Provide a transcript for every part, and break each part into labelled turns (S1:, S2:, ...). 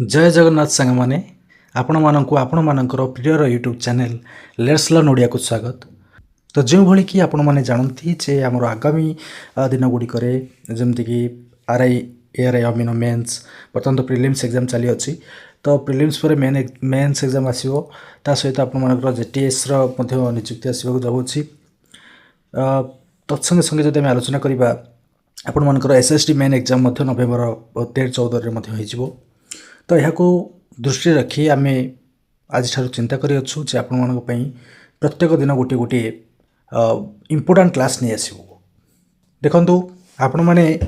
S1: जय जगन्नाथ सांग मैंने आपण मानक आपण मानकर prior YouTube channel let's learn Odia को स्वागत। तो जो भली कि आपण मैंने जानती जे आमर आगामी दिन गुड़िक जमीक आर आई एआर आई अमीन मेन्स बर्तमान तो प्रिलिम्स एग्जाम चली अच्छी। तो प्रिलिम्स पर मेन्स एग्जाम आसो ता सहित आप जेटीएस निजुक्ति आसवाक जाऊँगी। तत्संगे संगे जब आलोचना करवा आपण मानकर एसएसटी मेन एग्जाम नवेम्बर 13-14 हो। तो यह दृष्टि रखी आम आज चिंता करूँ जे आपण प्रत्येक दिन गोटे गोटे इम्पोर्टाट क्लास नहीं आसो। देखु आपण मैंने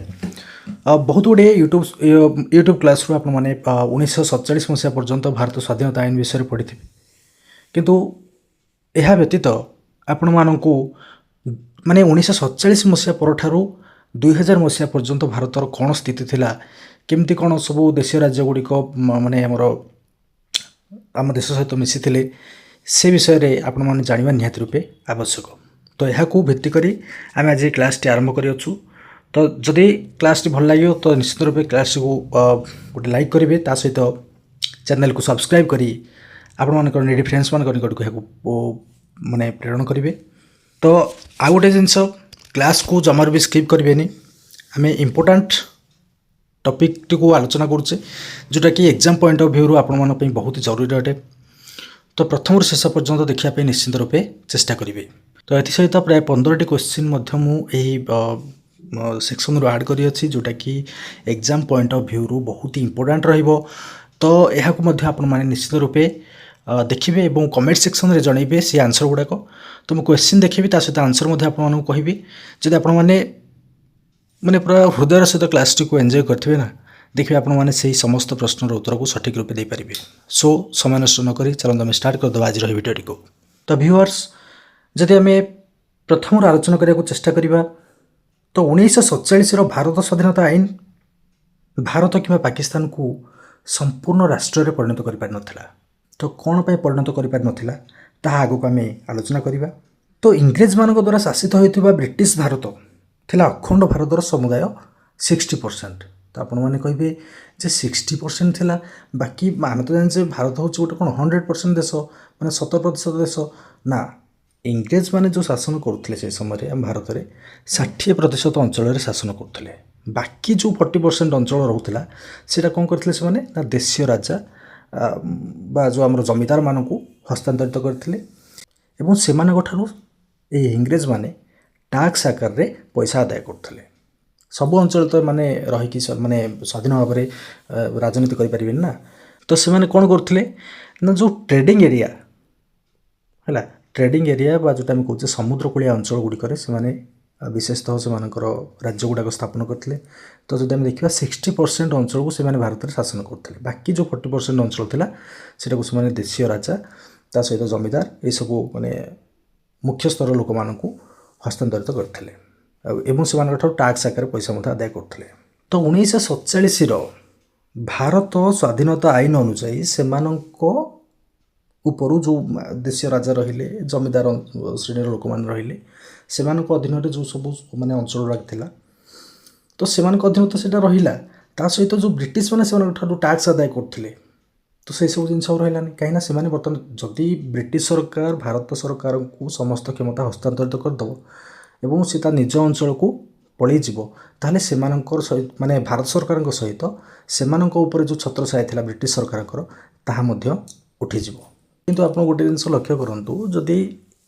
S1: बहुत गुड़े यूट्यूब क्लास रू आपने 1947 मसीहा पर्यंत भारत स्वाधीनता आईन विषय में पढ़ी किंतु यह व्यतीत आपण मानक माने 1947 मसीहा पर 2000 मसीहा पर्यंत भारतर कौन स्थिति थिला केमती कौन सब देशीय राज्य गुड़िक माने आम देश सहित मिसी से विषय में आपण मैंने जानवा निहाती रूपे आवश्यक। तो यह भित्ति करी आम आज क्लास टी आरंभ करूँ। तो जदि क्लास टी भल लगे तो निश्चित रूपे क्लास को गोटे लाइक करेंगे ता सहित चैनल को सब्सक्राइब करी आपण मान निडी फ्रेंड्स मान निकट को माने प्रेरण करेंगे। तो आ गोटे जिनस क्लास को जमार भी स्किप करेंगे। आम इम्पोर्टाट टॉपिक टी को आलोचना करुचे जोटा कि एग्जाम पॉइंट ऑफ व्यू आपण मान बहुत जरूरी अटे। तो प्रथम शेष पर्यंत देखा निश्चित रूपे चेष्टा करेंगे। तो ये सहित प्राय 15टी क्वेश्चन सेक्शन रू आड करी अछि जोटा कि एग्जाम पॉइंट ऑफ व्यू बहुत ही इंपोर्टेंट रहिबो। तो यह आपण माने निश्चित रूपे देखिए और कमेंट सेक्शन रे जणैबे से आंसर गुड़ाक। तो मुझे क्वेश्चन देखी ता सहित आंसर आपको कहबी जदि आपण माने पूरा हृदय सहित क्लास टी को एंजॉय करथिबे ना देखिए आपण माने सही समस्त प्रश्नर उत्तर को सठिक रूपे दे पारिबे। सो समय नष्ट न करी चलंत आम स्टार्ट कर दबा आज वीडियो टी को। तो व्यूअर्स जदि आम प्रथम आलोचना करने को चेष्टा करिबा तो 1947 भारत स्वाधीनता आईन भारत कि पाकिस्तान को संपूर्ण राष्ट्र में परिणत कर पार नथिला। तो कौन पर परिणत कर पार नथिला ताहा आगक आम आलोचना करिबा। तो इंग्रेज मान द्वारा शासित होइतिबा ब्रिटिश भारत थिला अखंड भारतर समुदाय 60%। तो आपण मैंने कहे जे 60% थिला बाकी मान तो जाने भारत हूँ गोटे कौन 100% देश माने 100% देश ना। इंग्रेज माने जो शासन करते से समय आम भारत में 60% अंचल शासन करते बाकी जो 40% अंचल रोला से कौन करते से ना देशीय राजा बा जो आम जमीदार मान हस्तांतरित करते से इंग्रेज माने टैक्स आकार रे पैसा आदाय करते। सबु अंचल तो माने रही माने स्वाधीन भाव में राजनीति करें ना। तो से माने कौन करते ना जो ट्रेडिंग एरिया है ट्रेडिंग एरिया बा जोटा आम कहे समुद्रकूलिया अंचल गुड़िक से विशेषतः से राज्य गुड़ाक स्थापन करते। तो जब आम देखा 60% अंचल को से भारत में शासन करते बाकी जो 40% अंचल था सेटा को से देशीय राजा ता सहित जमीदार ये सब माने मुख्य स्तर लोक मानू हस्तांतरित करते से टैक्स आकार पैसा आदाय करते। तो 1947 भारत स्वाधीनता आईन अनुसार से ऊपर जो देशीय राजा रहिले जमीदार श्रेणी लोक मैंने रहिले से अधीन जो सब माने अंचल गुड़ाक थिला तो से अधीन तो सेटा रहिला ता सहित जो ब्रिटिश मैंने टैक्स आदाय करते। तो से सब जिन रही कहीं से बर्तमान जदि ब्रिटिश सरकार भारत सरकार को समस्त क्षमता हस्तांतरित करदेव एवं से निज अंचल को पलैज ताले से माने भारत सरकार सहित से जो छत्र छाया था ब्रिटिश सरकार ताहा उठीज। किंतु आप गोटे जिन लक्ष्य करूँ जदि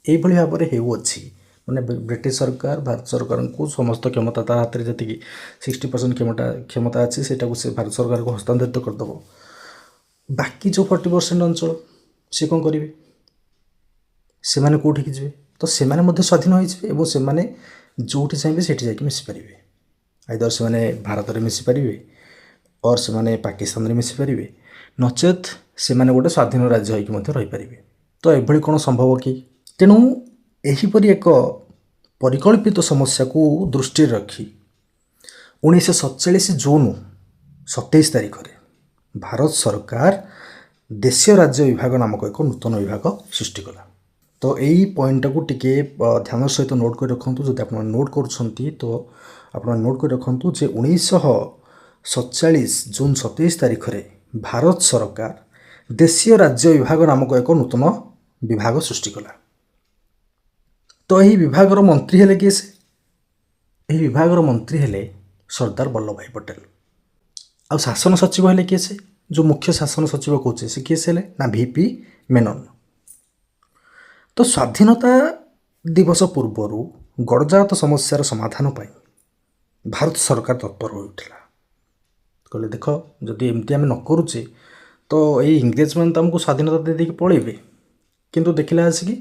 S1: यही भाव में होची मैंने ब्रिटिश सरकार भारत सरकार को समस्त क्षमता ता हाथ में जी 60% क्षमता अच्छी से भारत सरकार को हस्तांतरित करदेव बाकी जो 40% अंचल सी कौन करेंगे से मैंने कौटिक जी तो से स्वाधीन होने जो चाहिए से मिसीपर आइदर से भारत में मिसीपर और से पाकिस्तान में मिसीपर नचेत से गोटे स्वाधीन राज्य होकर रहीपर। तो ये कौन संभव कि तेणु यहीपरि एक परिकल्पित समस्या को दृष्टि रखी 1947 जून 27 तारिख में भारत सरकार देशीय राज्य विभाग नामक एक नूतन विभाग सृष्टि कला। तो यही पॉइंट को टिके ध्यान सहित नोट कर रखु जब आप नोट कर तो आप नोट कर रखु जे 1947 जून 27 तारिख में ଭାରତ ସରକାର ଦେଶୀୟ ରାଜ୍ୟ ବିଭାଗ ନାମକ ଏକ ନୂତନ ବିଭାଗ ସୃଷ୍ଟି କଲା। ତ ଏହି ବିଭାଗର ମନ୍ତ୍ରୀ ହେଲେ କିଏ? ସେ ଏହି ବିଭାଗର ମନ୍ତ୍ରୀ ହେଲେ ସର୍ଦ୍ଦାର ବଲ୍ଲଭଭାଇ ପଟେଲ। ଆଉ ଶାସନ ସଚିବ ହେଲେ କିଏ? ସେ ଯେଉଁ ମୁଖ୍ୟ ଶାସନ ସଚିବ କହୁଛେ ସେ କିଏ? ସେ ହେଲେ ନା ଭିପି ମେନନ। ତ ସ୍ୱାଧୀନତା ଦିବସ ପୂର୍ବରୁ ଗଡ଼ଜାତ ସମସ୍ୟାର ସମାଧାନ ପାଇଁ ଭାରତ ସରକାର ତତ୍ପର ହୋଇଉଠିଲା। କହିଲେ ଦେଖ, ଯଦି ଏମିତି ଆମେ ନ କରୁଛେ ତ ଏଇ ଇଂରେଜମାନେ ତ ଆମକୁ ସ୍ୱାଧୀନତା ଦେଇଦେଇକି ପଳେଇବେ। କିନ୍ତୁ ଦେଖିଲା ଆସିକି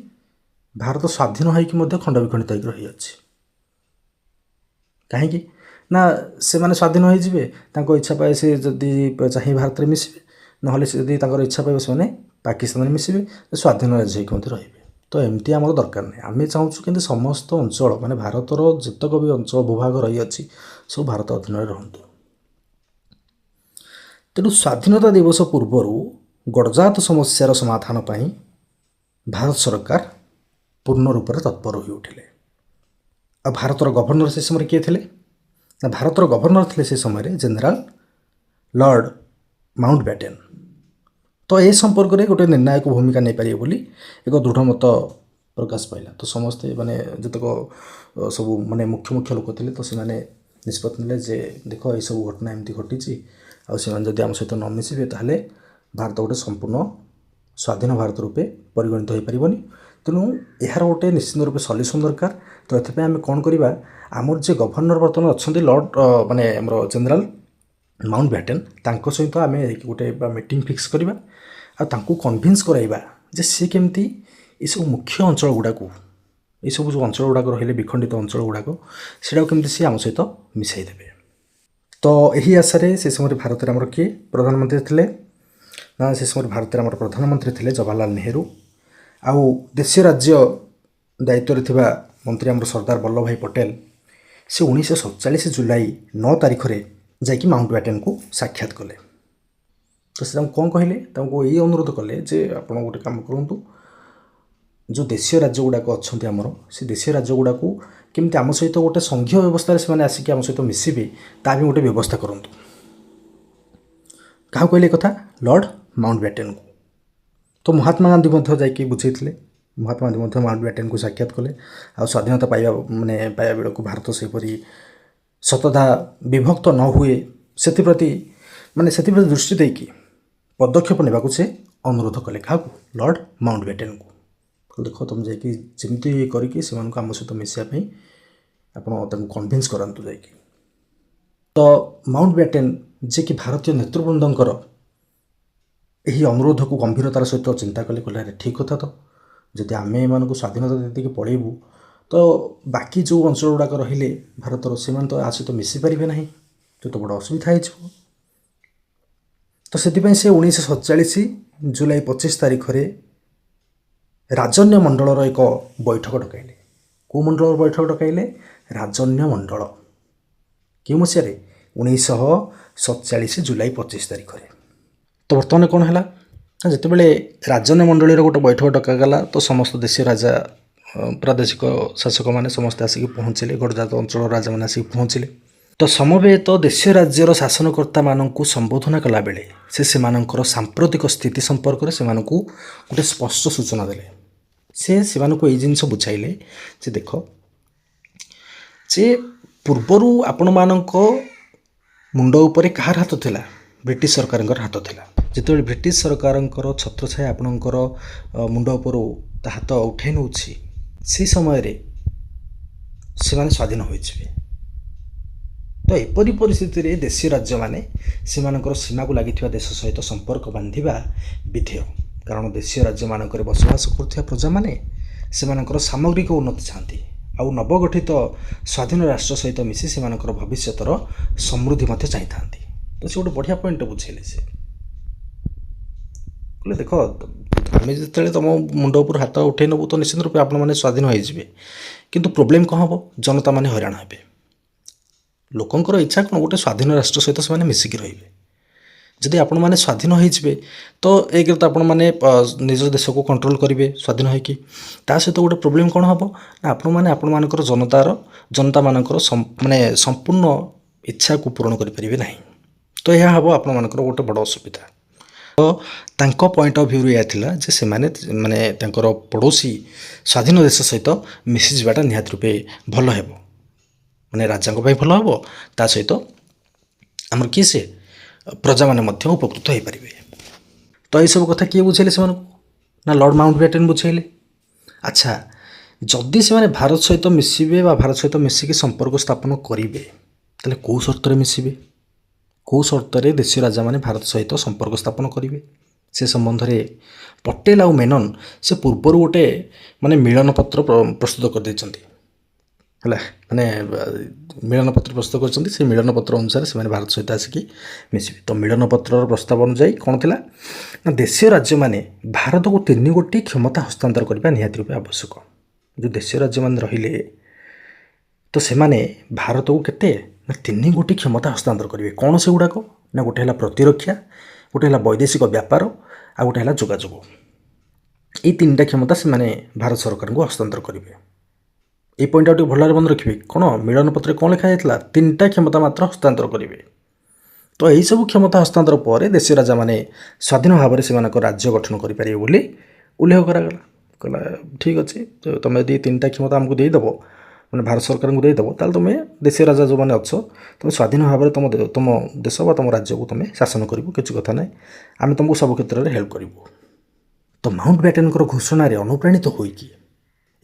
S1: ଭାରତ ସ୍ୱାଧୀନ ହୋଇକି ମଧ୍ୟ ଖଣ୍ଡ ବିଖଣ୍ଡିତ ହୋଇକି ରହିଅଛି। କାହିଁକି ନା ସେମାନେ ସ୍ୱାଧୀନ ହୋଇଯିବେ, ତାଙ୍କ ଇଚ୍ଛା ପାଏ ସେ ଯଦି ଚାହିଁ ଭାରତରେ ମିଶିବେ, ନହେଲେ ସେ ଯଦି ତାଙ୍କର ଇଚ୍ଛା ପାଇବ ସେମାନେ ପାକିସ୍ତାନରେ ମିଶିବେ, ସ୍ୱାଧୀନ ରାଜ୍ୟ ହୋଇକି ମଧ୍ୟ ରହିବେ। ତ ଏମିତି ଆମର ଦରକାର ନାହିଁ। ଆମେ ଚାହୁଁଛୁ କିନ୍ତୁ ସମସ୍ତ ଅଞ୍ଚଳ ମାନେ ଭାରତର ଯେତେକ ବି ଅଞ୍ଚଳ ଭୂଭାଗ ରହିଅଛି ସବୁ ଭାରତ ଅଧୀନରେ ରହନ୍ତୁ। ତେଣୁ ସ୍ୱାଧୀନତା ଦିବସ ପୂର୍ବରୁ ଗଡ଼ଜାତ ସମସ୍ୟାର ସମାଧାନ ପାଇଁ ଭାରତ ସରକାର ପୂର୍ଣ୍ଣ ରୂପରେ ତତ୍ପର ହୋଇଉଠିଲେ। ଆଉ ଭାରତର ଗଭର୍ଣ୍ଣର ସେ ସମୟରେ କିଏ ଥିଲେ? ନା ଭାରତର ଗଭର୍ଣ୍ଣର ଥିଲେ ସେ ସମୟରେ ଜେନେରାଲ ଲର୍ଡ଼ ମାଉଣ୍ଟ ବ୍ୟାଟେନ୍। ତ ଏ ସମ୍ପର୍କରେ ଗୋଟେ ନିର୍ଣ୍ଣାୟକ ଭୂମିକା ନେଇପାରିବେ ବୋଲି ଏକ ଦୃଢ଼ ମତ ପ୍ରକାଶ ପାଇଲା। ତ ସମସ୍ତେ ମାନେ ଯେତେକ ସବୁ ମାନେ ମୁଖ୍ୟ ଲୋକ ଥିଲେ ତ ସେମାନେ ନିଷ୍ପତ୍ତି ନେଲେ ଯେ ଦେଖ ଏସବୁ ଘଟଣା ଏମିତି ଘଟିଛି, ଆଉ ସେମାନେ ଯଦି ଆମ ସହିତ ନ ମିଶିବେ ତାହେଲେ ଭାରତ ଗୋଟେ ସମ୍ପୂର୍ଣ୍ଣ ସ୍ୱାଧୀନ ଭାରତ ରୂପେ ପରିଗଣିତ ହୋଇପାରିବନି। ତେଣୁ ଏହାର ଗୋଟେ ନିଶ୍ଚିତ ରୂପେ ସଲ୍ୟୁସନ୍ ଦରକାର। ତ ଏଥିପାଇଁ ଆମେ କ'ଣ କରିବା, ଆମର ଯେ ଗଭର୍ଣ୍ଣର ବର୍ତ୍ତମାନ ଅଛନ୍ତି ଲର୍ଡ଼ ମାନେ ଆମର ଜେନେରାଲ ମାଉଣ୍ଟ ବ୍ୟାଟେନ୍, ତାଙ୍କ ସହିତ ଆମେ ଗୋଟେ ମିଟିଂ ଫିକ୍ସ କରିବା ଆଉ ତାଙ୍କୁ କନଭିନ୍ସ କରାଇବା ଯେ ସେ କେମିତି ଏସବୁ ମୁଖ୍ୟ ଅଞ୍ଚଳ ଗୁଡ଼ାକୁ, ଏସବୁ ଯେଉଁ ଅଞ୍ଚଳ ଗୁଡ଼ାକ ରହିଲେ ବିଖଣ୍ଡିତ ଅଞ୍ଚଳ ଗୁଡ଼ାକ, ସେଇଟାକୁ କେମିତି ସେ ଆମ ସହିତ ମିଶାଇ ଦେବେ। ତ ଏହି ଆଶାରେ ସେ ସମୟରେ ଭାରତରେ ଆମର କିଏ ପ୍ରଧାନମନ୍ତ୍ରୀ ଥିଲେ? ନା ସେ ସମୟରେ ଭାରତରେ ଆମର ପ୍ରଧାନମନ୍ତ୍ରୀ ଥିଲେ ଜବାହରଲାଲ ନେହେରୁ। ଆଉ ଦେଶୀୟ ରାଜ୍ୟ ଦାୟିତ୍ୱରେ ଥିବା ମନ୍ତ୍ରୀ ଆମର ସର୍ଦ୍ଦାର ବଲ୍ଲଭଭାଇ ପଟେଲ। ସେ 1947 ଜୁଲାଇ 9 ତାରିଖରେ ଯାଇକି ମାଉଣ୍ଟ ବ୍ୟାଟେନ୍କୁ ସାକ୍ଷାତ କଲେ। ତ ସେ ତାଙ୍କୁ କ'ଣ କହିଲେ? ତାଙ୍କୁ ଏଇ ଅନୁରୋଧ କଲେ ଯେ ଆପଣ ଗୋଟେ କାମ କରନ୍ତୁ, ଯେଉଁ ଦେଶୀୟ ରାଜ୍ୟ ଗୁଡ଼ାକ ଅଛନ୍ତି ଆମର, ସେ ଦେଶୀୟ ରାଜ୍ୟ ଗୁଡ଼ାକୁ କେମିତି ଆମ ସହିତ ଗୋଟେ ସଂଘୀୟ ବ୍ୟବସ୍ଥାରେ ସେମାନେ ଆସିକି ଆମ ସହିତ ମିଶିବେ ତା ବି ଗୋଟେ ବ୍ୟବସ୍ଥା କରନ୍ତୁ। କାହାକୁ କହିଲେ କଥା? ଲର୍ଡ଼ ମାଉଣ୍ଟ ବ୍ୟାଟେନ୍କୁ। ତ ମହାତ୍ମା ଗାନ୍ଧୀ ମଧ୍ୟ ଯାଇକି ବୁଝେଇଥିଲେ। ମହାତ୍ମା ଗାନ୍ଧୀ ମଧ୍ୟ ମାଉଣ୍ଟ ବ୍ୟାଟେନ୍କୁ ସାକ୍ଷାତ କଲେ। ଆଉ ସ୍ୱାଧୀନତା ପାଇବା ବେଳକୁ ଭାରତ ସେହିପରି ଶତଧା ବିଭକ୍ତ ନ ହୁଏ ସେଥିପ୍ରତି ଦୃଷ୍ଟି ଦେଇକି ପଦକ୍ଷେପ ନେବାକୁ ସେ ଅନୁରୋଧ କଲେ। କାହାକୁ? ଲର୍ଡ଼ ମାଉଣ୍ଟ ବ୍ୟାଟେନ୍କୁ। ଦେଖ ତୁମେ ଯାଇକି ଯେମିତି କରିକି ସେମାନଙ୍କୁ ଆମ ସହିତ ମିଶିବା ପାଇଁ ଆପଣ ତାଙ୍କୁ କନଭିନ୍ସ କରାନ୍ତୁ ଯାଇକି। ତ ମାଉଣ୍ଟ ବ୍ୟାଟେନ୍ ଯିଏକି ଭାରତୀୟ ନେତୃବୃନ୍ଦଙ୍କର ଏହି ଅନୁରୋଧକୁ ଗମ୍ଭୀରତାର ସହିତ ଚିନ୍ତା କଲେ। କହିଲେ ଆରେ ଠିକ୍ କଥା, ତ ଯଦି ଆମେ ଏମାନଙ୍କୁ ସ୍ୱାଧୀନତା ଦେଇକି ପଳେଇବୁ ତ ବାକି ଯେଉଁ ଅଞ୍ଚଳ ଗୁଡ଼ାକ ରହିଲେ ଭାରତର, ସେମାନେ ତ ଆ ସହିତ ମିଶିପାରିବେ ନାହିଁ, ତ ବଡ଼ ଅସୁବିଧା ହେଇଯିବ। ତ ସେଥିପାଇଁ ସେ 1947 ଜୁଲାଇ 25 ତାରିଖରେ ରାଜନ୍ୟ ମଣ୍ଡଳର ଏକ ବୈଠକ ଡକାଇଲେ। କେଉଁ ମଣ୍ଡଳର ବୈଠକ ଡକାଇଲେ? ରାଜନ୍ୟ ମଣ୍ଡଳ। କେଉଁ ମସିହାରେ? 1947 ଜୁଲାଇ 25 ତାରିଖରେ। ତ ବର୍ତ୍ତମାନ କ'ଣ ହେଲା ନା ଯେତେବେଳେ ରାଜନ୍ୟ ମଣ୍ଡଳୀର ଗୋଟେ ବୈଠକ ଡକାଗଲା ତ ସମସ୍ତ ଦେଶୀୟ ରାଜା, ପ୍ରାଦେଶିକ ଶାସକମାନେ ସମସ୍ତେ ଆସିକି ପହଞ୍ଚିଲେ। ଗଡ଼ଜାତ ଅଞ୍ଚଳର ରାଜାମାନେ ଆସିକି ପହଞ୍ଚିଲେ। ତ ସମବେତ ଦେଶୀୟ ରାଜ୍ୟର ଶାସନକର୍ତ୍ତାମାନଙ୍କୁ ସମ୍ବୋଧନ କଲାବେଳେ ସେ ସେମାନଙ୍କର ସାମ୍ପ୍ରତିକ ସ୍ଥିତି ସମ୍ପର୍କରେ ସେମାନଙ୍କୁ ଗୋଟେ ସ୍ପଷ୍ଟ ସୂଚନା ଦେଲେ। ସେମାନଙ୍କୁ ଏଇ ଜିନିଷ ବୁଝାଇଲେ ଯେ ଦେଖ, ଯେ ପୂର୍ବରୁ ଆପଣମାନଙ୍କ ମୁଣ୍ଡ ଉପରେ କାହାର ହାତ ଥିଲା? ବ୍ରିଟିଶ ସରକାରଙ୍କର ହାତ ଥିଲା। ଯେତେବେଳେ ବ୍ରିଟିଶ ସରକାରଙ୍କର ଛତ୍ରଛାୟା ଆପଣଙ୍କର ମୁଣ୍ଡ ଉପରୁ ତା ହାତ ଉଠାଇ ନେଉଛି, ସେହି ସମୟରେ ସେମାନେ ସ୍ୱାଧୀନ ହୋଇଯିବେ। ତ ଏପରି ପରିସ୍ଥିତିରେ ଦେଶୀୟ ରାଜ୍ୟମାନେ ସେମାନଙ୍କର ସୀମାକୁ ଲାଗିଥିବା ଦେଶ ସହିତ ସମ୍ପର୍କ ବାନ୍ଧିବା ବିଧେୟ। କାରଣ ଦେଶୀୟ ରାଜ୍ୟମାନଙ୍କରେ ବସବାସ କରୁଥିବା ପ୍ରଜାମାନେ ସେମାନଙ୍କର ସାମଗ୍ରିକ ଉନ୍ନତି ଚାହାନ୍ତି, ଆଉ ନବଗଠିତ ସ୍ୱାଧୀନ ରାଷ୍ଟ୍ର ସହିତ ମିଶି ସେମାନଙ୍କର ଭବିଷ୍ୟତର ସମୃଦ୍ଧି ମଧ୍ୟ ଚାହିଁଥାନ୍ତି। ତ ସେ ଗୋଟେ ବଢ଼ିଆ ପଏଣ୍ଟଟା ବୁଝେଇଲେ। ସେ କହିଲେ ଦେଖ, ଆମେ ଯେତେବେଳେ ତୁମ ମୁଣ୍ଡ ଉପରୁ ହାତ ଉଠାଇ ନେବୁ ତ ନିଶ୍ଚିତ ରୂପେ ଆପଣମାନେ ସ୍ୱାଧୀନ ହୋଇଯିବେ। କିନ୍ତୁ ପ୍ରୋବ୍ଲେମ୍ କ'ଣ ହେବ? ଜନତାମାନେ ହଇରାଣ ହେବେ। ଲୋକଙ୍କର ଇଚ୍ଛା କ'ଣ? ଗୋଟେ ସ୍ୱାଧୀନ ରାଷ୍ଟ୍ର ସହିତ ସେମାନେ ମିଶିକି ରହିବେ। ଯଦି ଆପଣମାନେ ସ୍ୱାଧୀନ ହୋଇଯିବେ ତ ଏକରେ ତ ଆପଣମାନେ ନିଜ ଦେଶକୁ କଣ୍ଟ୍ରୋଲ କରିବେ ସ୍ୱାଧୀନ ହୋଇକି। ତା ସହିତ ଗୋଟେ ପ୍ରୋବ୍ଲେମ୍ କ'ଣ ହେବ ନା ଆପଣମାନଙ୍କର ଜନତାମାନଙ୍କର ସମ୍ପୂର୍ଣ୍ଣ ଇଚ୍ଛାକୁ ପୂରଣ କରିପାରିବେ ନାହିଁ। ତ ଏହା ହେବ ଆପଣମାନଙ୍କର ଗୋଟେ ବଡ଼ ଅସୁବିଧା। तो ତାଙ୍କ ପଏଣ୍ଟ ଅଫ୍ ଭ୍ୟୁରୁ ଏହା ଥିଲା ଯେ ସେମାନେ ମାନେ ତାଙ୍କର ପଡ଼ୋଶୀ ସ୍ୱାଧୀନ ଦେଶ ସହିତ ମିଶିଯିବାଟା ନିହାତି ରୂପେ ଭଲ ହେବ, ମାନେ ରାଜାଙ୍କ ପାଇଁ ଭଲ ହେବ, ତା ସହିତ ଆମର କିଏ ସେ ପ୍ରଜାମାନେ ମଧ୍ୟ ଉପକୃତ ହୋଇପାରିବେ। ତ ଏଇସବୁ କଥା କିଏ ବୁଝେଇଲେ ସେମାନଙ୍କୁ? ନା ଲର୍ଡ଼ ମାଉଣ୍ଟ ବ୍ୟାଟେନ୍ ବୁଝେଇଲେ। ଆଚ୍ଛା, ଯଦି ସେମାନେ ଭାରତ ସହିତ ମିଶିବେ ବା ଭାରତ ସହିତ ମିଶିକି ସମ୍ପର୍କ ସ୍ଥାପନ କରିବେ, ତାହେଲେ କେଉଁ ସର୍ତ୍ତରେ ମିଶିବେ, କେଉଁ ସର୍ତ୍ତରେ ଦେଶୀୟ ରାଜାମାନେ ଭାରତ ସହିତ ସମ୍ପର୍କ ସ୍ଥାପନ କରିବେ, ସେ ସମ୍ବନ୍ଧରେ ପଟେଲ ଆଉ ମେନନ ସେ ପୂର୍ବରୁ ଗୋଟେ ମାନେ ମିଳନପତ୍ର ପ୍ରସ୍ତୁତ କରିଦେଇଛନ୍ତି ହେଲା, ମାନେ ମିଳନପତ୍ର ପ୍ରସ୍ତୁତ କରିଛନ୍ତି। ସେ ମିଳନପତ୍ର ଅନୁସାରେ ସେମାନେ ଭାରତ ସହିତ ଆସିକି ମିଶିବେ। ତ ମିଳନପତ୍ରର ପ୍ରସ୍ତାବ ଅନୁଯାୟୀ କ'ଣ ଥିଲା ନା ଦେଶୀୟ ରାଜ୍ୟମାନେ ଭାରତକୁ 3 ଗୋଟି କ୍ଷମତା ହସ୍ତାନ୍ତର କରିବା ନିହାତି ରୂପେ ଆବଶ୍ୟକ। ଯେଉଁ ଦେଶୀୟ ରାଜ୍ୟମାନେ ରହିଲେ ତ ସେମାନେ ଭାରତକୁ କେତେ ନା 3 ଗୋଟି କ୍ଷମତା ହସ୍ତାନ୍ତର କରିବେ। କ'ଣ ସେଗୁଡ଼ାକ ନା ଗୋଟେ ହେଲା ପ୍ରତିରକ୍ଷା, ଗୋଟେ ହେଲା ବୈଦେଶିକ ବ୍ୟାପାର, ଆଉ ଗୋଟେ ହେଲା ଯୋଗାଯୋଗ। ଏଇ 3ଟା କ୍ଷମତା ସେମାନେ ଭାରତ ସରକାରଙ୍କୁ ହସ୍ତାନ୍ତର କରିବେ। এই পয়েন্টটা ଟିକେ ଭଲ ଭାବରେ ମନେ ରଖିବେ। କ'ଣ ମିଳନପତ୍ରରେ କ'ଣ ଲେଖାଯାଇଥିଲା? 3ଟା କ୍ଷମତା ମାତ୍ର ହସ୍ତାନ୍ତର କରିବେ। ତ ଏହିସବୁ କ୍ଷମତା ହସ୍ତାନ୍ତର ପରେ ଦେଶୀୟ ରାଜାମାନେ ସ୍ୱାଧୀନ ଭାବରେ ସେମାନଙ୍କ ରାଜ୍ୟ ଗଠନ କରିପାରିବେ ବୋଲି ଉଲ୍ଲେଖ କରାଗଲା। କହିଲା ଠିକ୍ ଅଛି, ତୁମେ ଯଦି 3ଟା କ୍ଷମତା ଆମକୁ ଦେଇଦେବ, ମାନେ ଭାରତ ସରକାରଙ୍କୁ ଦେଇଦେବ, ତାହେଲେ ତୁମେ ଦେଶୀୟ ରାଜା ଯେଉଁମାନେ ଅଛ ତୁମେ ସ୍ୱାଧୀନ ଭାବରେ ତୁମ ଦେଶ ବା ତୁମ ରାଜ୍ୟକୁ ତୁମେ ଶାସନ କରିବ, କିଛି କଥା ନାହିଁ, ଆମେ ତୁମକୁ ସବୁ କ୍ଷେତ୍ରରେ ହେଲ୍ପ କରିବୁ। ତ ମାଉଣ୍ଟ ବ୍ୟାଟେନଙ୍କର ଘୋଷଣାରେ ଅନୁପ୍ରାଣିତ ହୋଇକି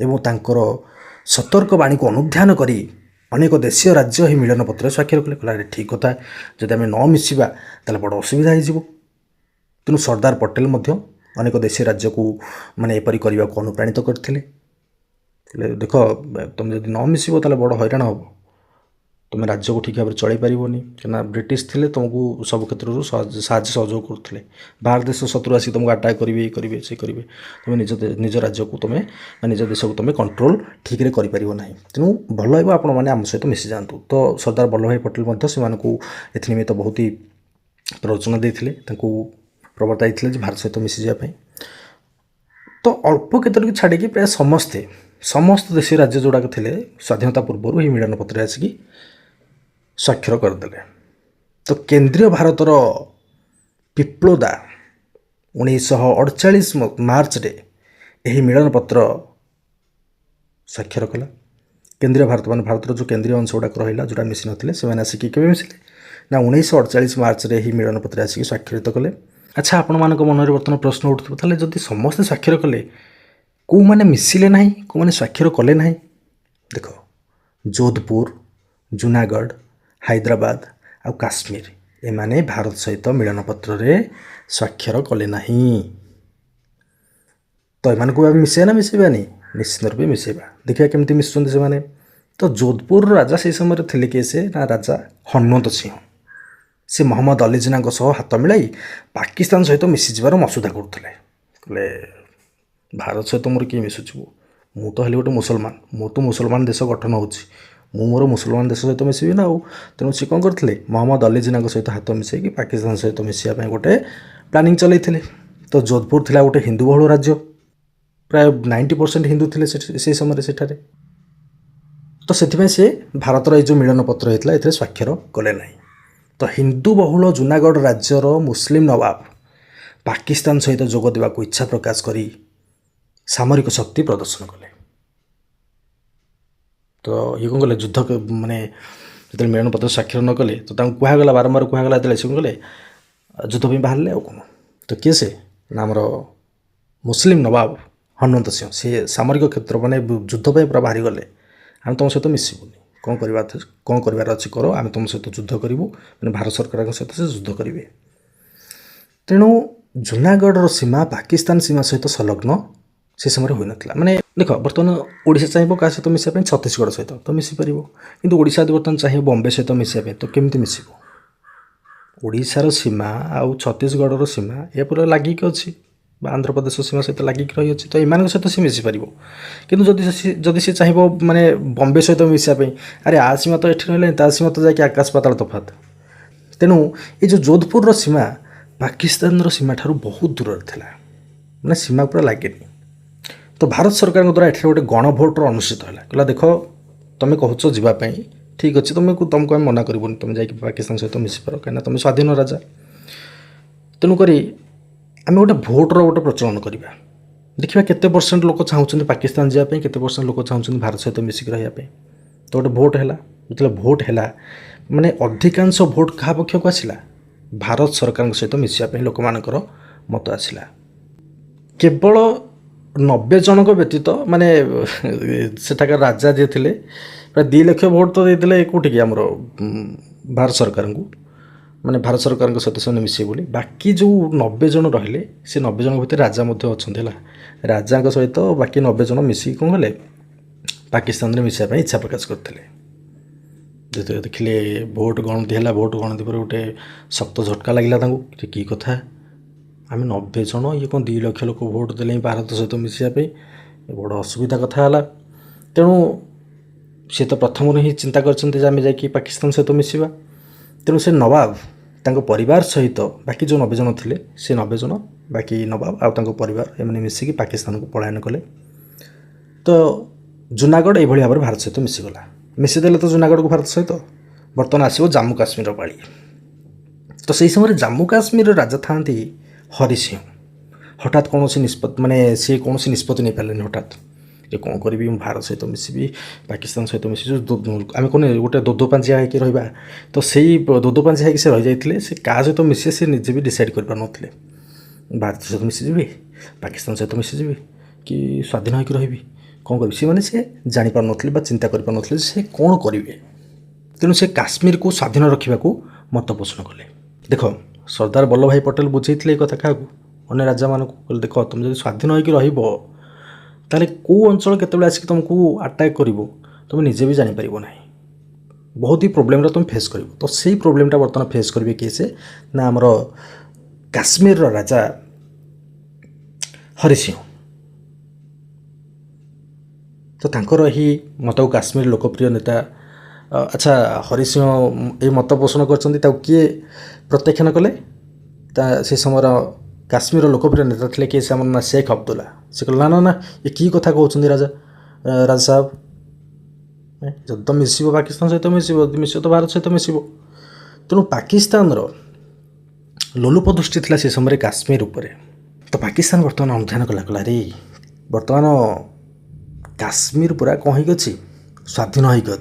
S1: ଏବଂ ତାଙ୍କର ସତର୍କ ବାଣୀକୁ ଅନୁଧ୍ୟାନ କରି ଅନେକ ଦେଶୀୟ ରାଜ୍ୟ ଏହି ମିଳନପତ୍ରରେ ସ୍ୱାକ୍ଷର କଲେ। କହିଲା ଠିକ୍ କଥା, ଯଦି ଆମେ ନ ମିଶିବା ତାହେଲେ ବଡ଼ ଅସୁବିଧା ହୋଇଯିବ। ତେଣୁ ସର୍ଦ୍ଦାର ପଟେଲ ମଧ୍ୟ ଅନେକ ଦେଶୀୟ ରାଜ୍ୟକୁ ମାନେ ଏପରି କରିବାକୁ ଅନୁପ୍ରାଣିତ କରିଥିଲେ। ହେଲେ ଦେଖ, ତୁମେ ଯଦି ନ ମିଶିବ ତାହେଲେ ବଡ଼ ହଇରାଣ ହେବ, ତୁମେ ରାଜ୍ୟକୁ ଠିକ୍ ଭାବରେ ଚଳାଇ ପାରିବନି। କାହିଁକିନା ବ୍ରିଟିଶ ଥିଲେ ତୁମକୁ ସବୁ କ୍ଷେତ୍ରରୁ ସାହାଯ୍ୟ ସହଯୋଗ କରୁଥିଲେ। ବାହାର ଦେଶ ଶତ୍ରୁ ଆସିକି ତୁମକୁ ଆଟାକ୍ କରିବେ, ଇଏ କରିବେ, ସେ କରିବେ, ତୁମେ ନିଜ ରାଜ୍ୟକୁ ତୁମେ ନିଜ ଦେଶକୁ ତୁମେ କଣ୍ଟ୍ରୋଲ ଠିକ୍ରେ କରିପାରିବ ନାହିଁ। ତେଣୁ ଭଲ ହେବ ଆପଣମାନେ ଆମ ସହିତ ମିଶିଯାଆନ୍ତୁ। ତ ସର୍ଦ୍ଦାର ବଲ୍ଲଭଭାଇ ପଟେଲ ମଧ୍ୟ ସେମାନଙ୍କୁ ଏଥିନିମିତ୍ତ ବହୁତ ପ୍ରରୋଚନା ଦେଇଥିଲେ, ତାଙ୍କୁ ପ୍ରବର୍ତ୍ତାଇଥିଲେ ଯେ ଭାରତ ସହିତ ମିଶିଯିବା ପାଇଁ। ତ ଅଳ୍ପ କେତୋଟିକୁ ଛାଡ଼ିକି ପ୍ରାୟ ସମସ୍ତ ଦେଶୀୟ ରାଜ୍ୟ ଯେଉଁଗୁଡ଼ାକ ଥିଲେ ସ୍ୱାଧୀନତା ପୂର୍ବରୁ ଏହି ମିଳନପତ୍ରରେ ଆସିକି ସ୍ୱାକ୍ଷର କରିଦେଲେ। ତ କେନ୍ଦ୍ରୀୟ ଭାରତର ପିପ୍ଳୋଦା 1948 ମାର୍ଚ୍ଚରେ ଏହି ମିଳନପତ୍ର ସ୍ୱାକ୍ଷର କଲା। କେନ୍ଦ୍ରୀୟ ଭାରତ ମାନେ ଭାରତର ଯେଉଁ କେନ୍ଦ୍ରୀୟ ଅଂଶ ଗୁଡ଼ାକ ରହିଲା ଯେଉଁଟା ମିଶିନଥିଲେ ସେମାନେ ଆସିକି କେବେ ମିଶିଲେ ନା 1948 ମାର୍ଚ୍ଚରେ ଏହି ମିଳନପତ୍ରରେ ଆସିକି ସ୍ୱାକ୍ଷରିତ କଲେ। ଆଚ୍ଛା, ଆପଣମାନଙ୍କ ମନରେ ବର୍ତ୍ତମାନ ପ୍ରଶ୍ନ ଉଠୁଥିବ, ତାହେଲେ ଯଦି ସମସ୍ତେ ସ୍ୱାକ୍ଷର କଲେ କେଉଁମାନେ ମିଶିଲେ ନାହିଁ, କେଉଁମାନେ ସ୍ୱାକ୍ଷର କଲେ ନାହିଁ? ଦେଖ, ଯୋଧପୁର, ଜୁନାଗଡ଼, ହାଇଦ୍ରାବାଦ ଆଉ କାଶ୍ମୀର ଏମାନେ ଭାରତ ସହିତ ମିଳନପତ୍ରରେ ସ୍ୱାକ୍ଷର କଲେ ନାହିଁ। ତ ଏମାନଙ୍କୁ ଆମେ ମିଶାଇବା ନା ମିଶାଇବାନି? ନିଶ୍ଚିତ ରୂପେ ମିଶାଇବା। ଦେଖିବା କେମିତି ମିଶୁଛନ୍ତି ସେମାନେ। ତ ଯୋଧପୁରର ରାଜା ସେହି ସମୟରେ ଥିଲେ କିଏ? ସେ ନା ରାଜା ହନୁମନ୍ତ ସିଂହ। ସେ ମହମ୍ମଦ ଅଲି ଜିନାଙ୍କ ସହ ହାତ ମିଳାଇ ପାକିସ୍ତାନ ସହିତ ମିଶିଯିବାର ମସୁଧା କରୁଥିଲେ। କହିଲେ ଭାରତ ସହିତ ମୋର କିଏ ମିଶୁଯିବ? ମୁଁ ତ ହେଲି ଗୋଟେ ମୁସଲମାନ, ମୁଁ ତ ମୁସଲମାନ ଦେଶ ଗଠନ ହେଉଛି, ମୁଁ ମୋର ମୁସଲମାନ ଦେଶ ସହିତ ମିଶିବି ନା ଆଉ। ତେଣୁ ସେ କ'ଣ କରିଥିଲେ? ମହମ୍ମଦ ଅଲି ଜିନାଙ୍କ ସହିତ ହାତ ମିଶାଇକି ପାକିସ୍ତାନ ସହିତ ମିଶିବା ପାଇଁ ଗୋଟେ ପ୍ଲାନିଂ ଚଲାଇଥିଲେ। ତ ଯୋଧପୁର ଥିଲା ଗୋଟେ ହିନ୍ଦୁ ବହୁଳ ରାଜ୍ୟ, ପ୍ରାୟ 90% ହିନ୍ଦୁ ଥିଲେ ସେହି ସମୟରେ ସେଠାରେ। ତ ସେଥିପାଇଁ ସେ ଭାରତର ଏଇ ଯେଉଁ ମିଳନପତ୍ର ହେଇଥିଲା ଏଥିରେ ସ୍ୱାକ୍ଷର କଲେ ନାହିଁ। ତ ହିନ୍ଦୁ ବହୁଳ ଜୁନାଗଡ଼ ରାଜ୍ୟର ମୁସଲିମ ନବାବ ପାକିସ୍ତାନ ସହିତ ଯୋଗ ଦେବାକୁ ଇଚ୍ଛା ପ୍ରକାଶ କରି ସାମରିକ ଶକ୍ତି ପ୍ରଦର୍ଶନ କଲେ। ତ ଇଏ କ'ଣ କଲେ? ଯୁଦ୍ଧ ମାନେ ଯେତେବେଳେ ମିଳନପତ୍ର ସ୍ୱାକ୍ଷର ନ କଲେ ତ ତାଙ୍କୁ କୁହାଗଲା, ବାରମ୍ବାର କୁହାଗଲା, ଯେତେବେଳେ ସେ କ'ଣ କଲେ? ଯୁଦ୍ଧ ପାଇଁ ବାହାରିଲେ। ଆଉ କ'ଣ? ତ କିଏ ସେ? ନା ଆମର ମୁସଲିମ ନବାବ ହନୁମନ୍ତ ସିଂହ। ସେ ସାମରିକ କ୍ଷେତ୍ର ମାନେ ଯୁଦ୍ଧ ପାଇଁ ପୁରା ବାହାରିଗଲେ। ଆମେ ତୁମ ସହିତ ମିଶିବୁନି, କ'ଣ କରିବାର ଅଛି କର, ଆମେ ତୁମ ସହିତ ଯୁଦ୍ଧ କରିବୁ। ମାନେ ଭାରତ ସରକାରଙ୍କ ସହିତ ସେ ଯୁଦ୍ଧ କରିବେ। ତେଣୁ ଜୁନାଗଡ଼ର ସୀମା ପାକିସ୍ତାନ ସୀମା ସହିତ ସଂଲଗ୍ନ ସେ ସମୟରେ ହୋଇନଥିଲା। ମାନେ ଦେଖ, ବର୍ତ୍ତମାନ ଓଡ଼ିଶା ଚାହିଁବ କାହା ସହିତ ମିଶିବା ପାଇଁ? ଛତିଶଗଡ଼ ସହିତ ତ ମିଶିପାରିବ। କିନ୍ତୁ ଓଡ଼ିଶା ଯଦି ବର୍ତ୍ତମାନ ଚାହିଁବ ବମ୍ବେ ସହିତ ମିଶିବା ପାଇଁ ତ କେମିତି ମିଶିବ? ଓଡ଼ିଶାର ସୀମା ଆଉ ଛତିଶଗଡ଼ର ସୀମା ଏହା ପୁରା ଲାଗିକି ଅଛି, ବା ଆନ୍ଧ୍ରପ୍ରଦେଶ ସୀମା ସହିତ ଲାଗିକି ରହିଅଛି। ତ ଏମାନଙ୍କ ସହିତ ସେ ମିଶିପାରିବ। କିନ୍ତୁ ଯଦି ସେ ଚାହିଁବ ମାନେ ବମ୍ବେ ସହିତ ମିଶିବା ପାଇଁ, ଆରେ ଆ ସୀମା ତ ଏଠି ରହିଲାନି, ତା ସୀମା ତ ଯାଇକି ଆକାଶ ପାତାଳ ତଫାତ। ତେଣୁ ଏ ଯେଉଁ ଯୋଧପୁରର ସୀମା ପାକିସ୍ତାନର ସୀମା ଠାରୁ ବହୁତ ଦୂରରେ ଥିଲା, ମାନେ ସୀମା ପୁରା ଲାଗେନି। ତ ଭାରତ ସରକାରଙ୍କ ଦ୍ୱାରା ଏଠାରେ ଗୋଟେ ଗଣଭୋଟର ଅନୁଷ୍ଠିତ ହେଲା। କହିଲା ଦେଖ, ତୁମେ କହୁଛ ଯିବା ପାଇଁ, ଠିକ୍ ଅଛି, ତୁମକୁ ଆମେ ମନା କରିବୁନି, ତୁମେ ଯାଇକି ପାକିସ୍ତାନ ସହିତ ମିଶିପାର, କାହିଁକିନା ତୁମେ ସ୍ୱାଧୀନ ରାଜା। ତେଣୁକରି आम गोटे भोटर गोटे प्रचलन करवा देखा केते परसेंट लोक चाहूँ पाकिस्तान जावाई केते परसेंट लोक चाहूँ भारत सहित मिसिक रही तो गोटे भोट है जो भोट है माने अधिकांश भोट क्या पक्ष को आसला भारत सरकार सहित मिसापी लोक मानकर मत आसला केवल 90 जन व्यतीत माने सेठाकार राजा जी थे प्राय 2 लाख भोट तो देते कौटी आमर भारत सरकार को माने भारत सरकार सहित से मिसे बोली बाकी जो 90 जन रहिले से 90 जन भर राजा अच्छा राजा सहित बाकी 90 जन मिसिक कौन कले पाकिस्तान में मिसापी इच्छा प्रकाश करते देखिले भोट गणति है भोट गणति पर गोटे शक्त झटका लगे कि कथा आम 90 जन ये कौन 2 लाख लोक भोट देले भारत सहित मिसापी बड़ असुविधा कथा है तेणु सी तो प्रथम ही चिंता कर पाकिस्तान सहित मिसवा तेणु से नवाब तांको परिवार सहित बाकी जो 90 जन थे से 90 जन बाकी नवाब आउ परिवार एमने मिसिकी पाकिस्तान को पलायन कले तो जूनागढ़ ये भाव में भारत सहित मिसीगला मिसीदेले तो जूनागढ़ को भारत सहित बर्तमान आसो जम्मू काश्मीर पाली तो सही समय जम्मू काश्मीर राजा था हरि सिंह हठात कौन निष्पत्ति माने सी कौन निष्पत्ति नहीं पारे हठात ये कौन करी भारत सहित मिसबी पाकिस्तान सहित मिसी आम कौन गोटे दोदो पांजिया होकर रहा तो से दोदो पांजिया होकर से रही जाते से क्या सहित मिसे से निजे भी डिसाइड कर पारे भारत सहित मिसीजी पाकिस्तान सहित मिसीजी कि स्वाधीन होकर रही कौन करी सी मैंने से जापार नी चिंता कर से कौन करेंगे तेणु से काश्मीर को स्वाधीन रखा मत पोषण कले देख सरदार वल्लभ भाई पटेल बुझे कथा क्या अन्य राजा मान देख तुम जो स्वाधीन होकर ताले कौ अंचल केतबेले आसिक तुमको अटैक कर तुम निजे भी जापर ना बहुत ही प्रोब्लेम तुम फेस कर तो सही प्रोब्लेमटा बर्तमान फेस करेंगे किए से ना आमर काश्मीर राजा हरि सिंह तो तांकर ही मत काश्मीर लोकप्रिय नेता अच्छा हरि सिंह ये मत पोषण कर किए प्रत्याख्यान कले से समय काश्मीर लोकप्रिय नेता थे किए से ना शेख अब्दुल्ला से कहला ना ना ये की कथा कहते राजा राजा साहब जब तो मिस पाकिस्तान सहित मिस तो भारत सहित मिस तेणु पाकिस्तान लोलुप दृष्टि थी से समय काश्मीर उपर तो पाकिस्तान बर्तमान अनुधान कला रे बर्तमान काश्मीर पूरा कौन हो स्वाधीन होगी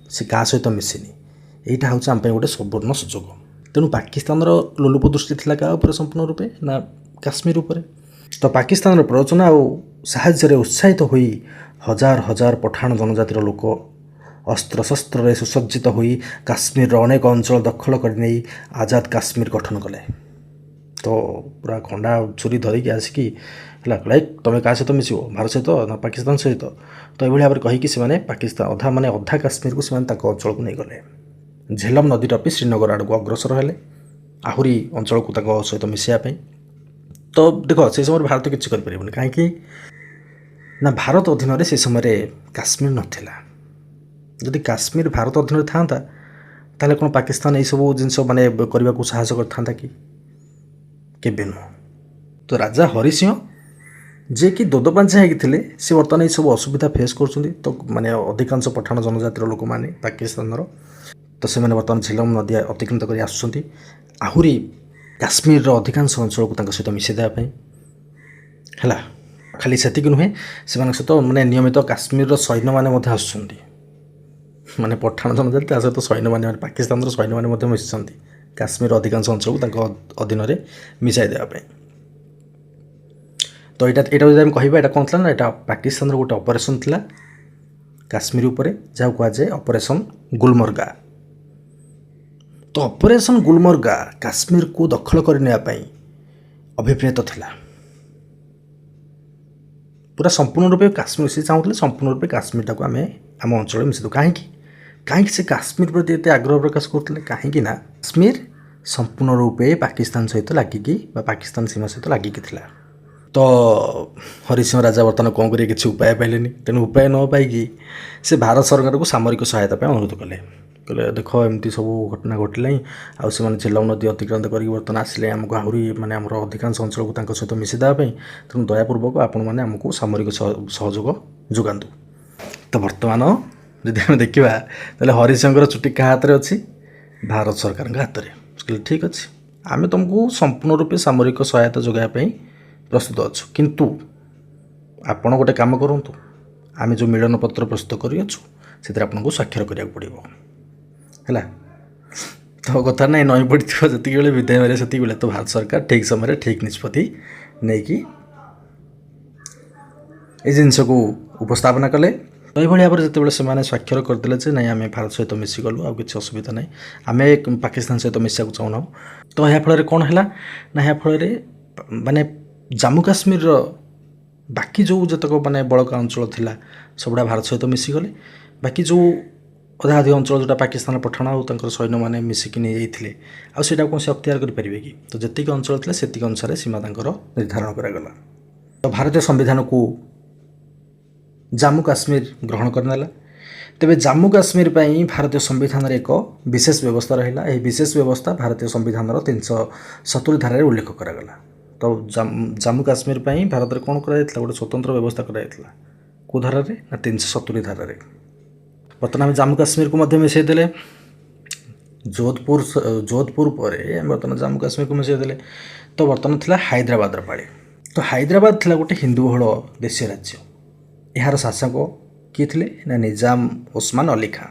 S1: से क्या सहित मिसेनि यहाँ हूँ आम गोटे सुवर्ण सुजोग तेणु पाकिस्तान लोलुप दृष्टि थी क्या संपूर्ण रूपे ना काश्मीर उपर तो पाकिस्तान प्ररोचना और साहाय्य उत्साहित हो हजार हजार पठाण जनजातिर लोक अस्त्र शस्त्र सुसज्जित हो काश्मीर अनेक अंचल दखल करने आजाद काश्मीर गठन कले तो पूरा खंडा छुरी धरिकी आसिकी लाइक तुम क्या सहित मिस भारत सहित ना पाकिस्तान सहित तो ये भाव में कहीकि पाकिस्तान अधा माने अधा काश्मीर को अंचल को नहीं गले झेलम नदी टपी श्रीनगर आड़ को अग्रसर हेले आहरी अंचल को सहित मिसाइवाई तो देख से समय भारत किसी करें कहीं ना भारत अधीन से समय काश्मीर नाला जदि काश्मीर भारत अधीन था ताले कौन पाकिस्तान यही सब जिन माने करने को साहस करता कि केबे नुह तो राजा हरि सिंह जे कि दोदो पांचा होते सी बर्तमान ये सब असुविधा फेस कर तो माने अधिकांश पठाण जनजातिर लोक मैंने पाकिस्तान तो से बर्तमान झेलम नदी अतिक्रमित कर आहरी काश्मीर अधिकांश अंचल को सहित मिसाई देवाई है खाली से नुहे से सहित माने नियमित काश्मीर सैन्य मैंने आसुँच माने पठाण जनजाति सहित सैन्य मैंने पाकिस्तान सैन्य मैंने मिशिंट काश्मीर अधिकांश अंचल को अधीन मिसाई देवाई तो यहाँ जब कह कौन था ना यहाँ पाकिस्तान गोटे ऑपरेशन था काश्मीर उपर जहाँ कहुए ऑपरेशन गुलमर्गा तो ऑपरेशन गुलमर्गा काश्मीर को दखल करने अभिप्रेत थिला पूरा संपूर्ण रूपे काश्मीर से चाहूँ संपूर्ण रूपे काश्मीर टाक आम आम अंचल मिसेदु कहीं कहीं से काश्मीर प्रति एत आग्रह प्रकाश करते कहीं काश्मीर संपूर्ण रूपे पाकिस्तान सहित लगिकी पाकिस्तान सीमा सहित लगिकी थिला तो हरि सिंह राजा बर्तमान कौन करेंगे किसी उपाय पाइले तेणु उपाय न पाई से भारत सरकार को सामरिक सहायता अनुरोध कले कहले देख एमती सब घटना घटला आउ से झेलम नदी अतिक्रांत कर बर्तमान आसिले आमको आहरी माने आमर अधिकांश अंचल को सहित मिसाई देवाई तेणु दयापूर्वक आपण मैंने आमको सामरिक सहयोग जोगातु तो बर्तमान यदि आम देखा तो हरि सिंह चुटी क्या हाथ में अच्छी भारत सरकार हाथ में ठीक अच्छे आमे तुमको संपूर्ण रूपे सामरिक सहायता जोगाइबा ପାଇଁ प्रस्तुत अछु किंतु आपण गोटे काम करंतु आमे जो मिलन पत्र प्रस्तुत करियछु सेतिर आपनको स्वाक्षर करिया पड़िबो हैला। तो कथा नहीं नई पड़ी जी बेले विदाय मारे से बेले तो भारत सरकार ठीक समय ठीक निष्पत्ति नहीं कि ये जिनस को उपस्थापना कले। तो यह भाव में जो से स्वाक्षर करदे जे ना आम भारत सहित मिसिगलु आ किसी असुविधा ना आम पाकिस्तान सहित मिसा चाहूना। तो यह फल कौन है ना यह फल माने जम्मू काश्मीर बाकी जो जतक माने बड़का अंचल थिला सबुड़ा भारत सहित मिसिगले बाकी जो अधा अधिक अंचल जोटा पाकिस्तान पठाण और सैन्य मैंने मिसिकी नहीं जाते आईटा कौन से अख्तियार करेंगे कि तो जी अंचल था से अनुसार सीमा निर्धारण करागला। तो भारतीय संविधान को जम्मू काश्मीर ग्रहण करनेला तेबे जम्मू काश्मीर पर भारतीय संविधान एक विशेष व्यवस्था रहा। यह विशेष व्यवस्था भारतीय संविधान 370 धारा उल्लेख करागला। तो जम्मू काश्मीर पर भारत में कौन कर गोटे स्वतंत्र व्यवस्था कराइला कौ धारा ना 370 धारा। बर्तमान जम्मू काश्मीर को मिसईदे जोधपुर पर बर्तमान जम्मू काश्मीर को मिसईदे। तो बर्तमान थिला हैदराबाद पाले। तो हैदराबाद थिला गोटे हिंदू बहुल देशीय राज्य। यार शासक किए थे ना निजाम उस्मान अली खां।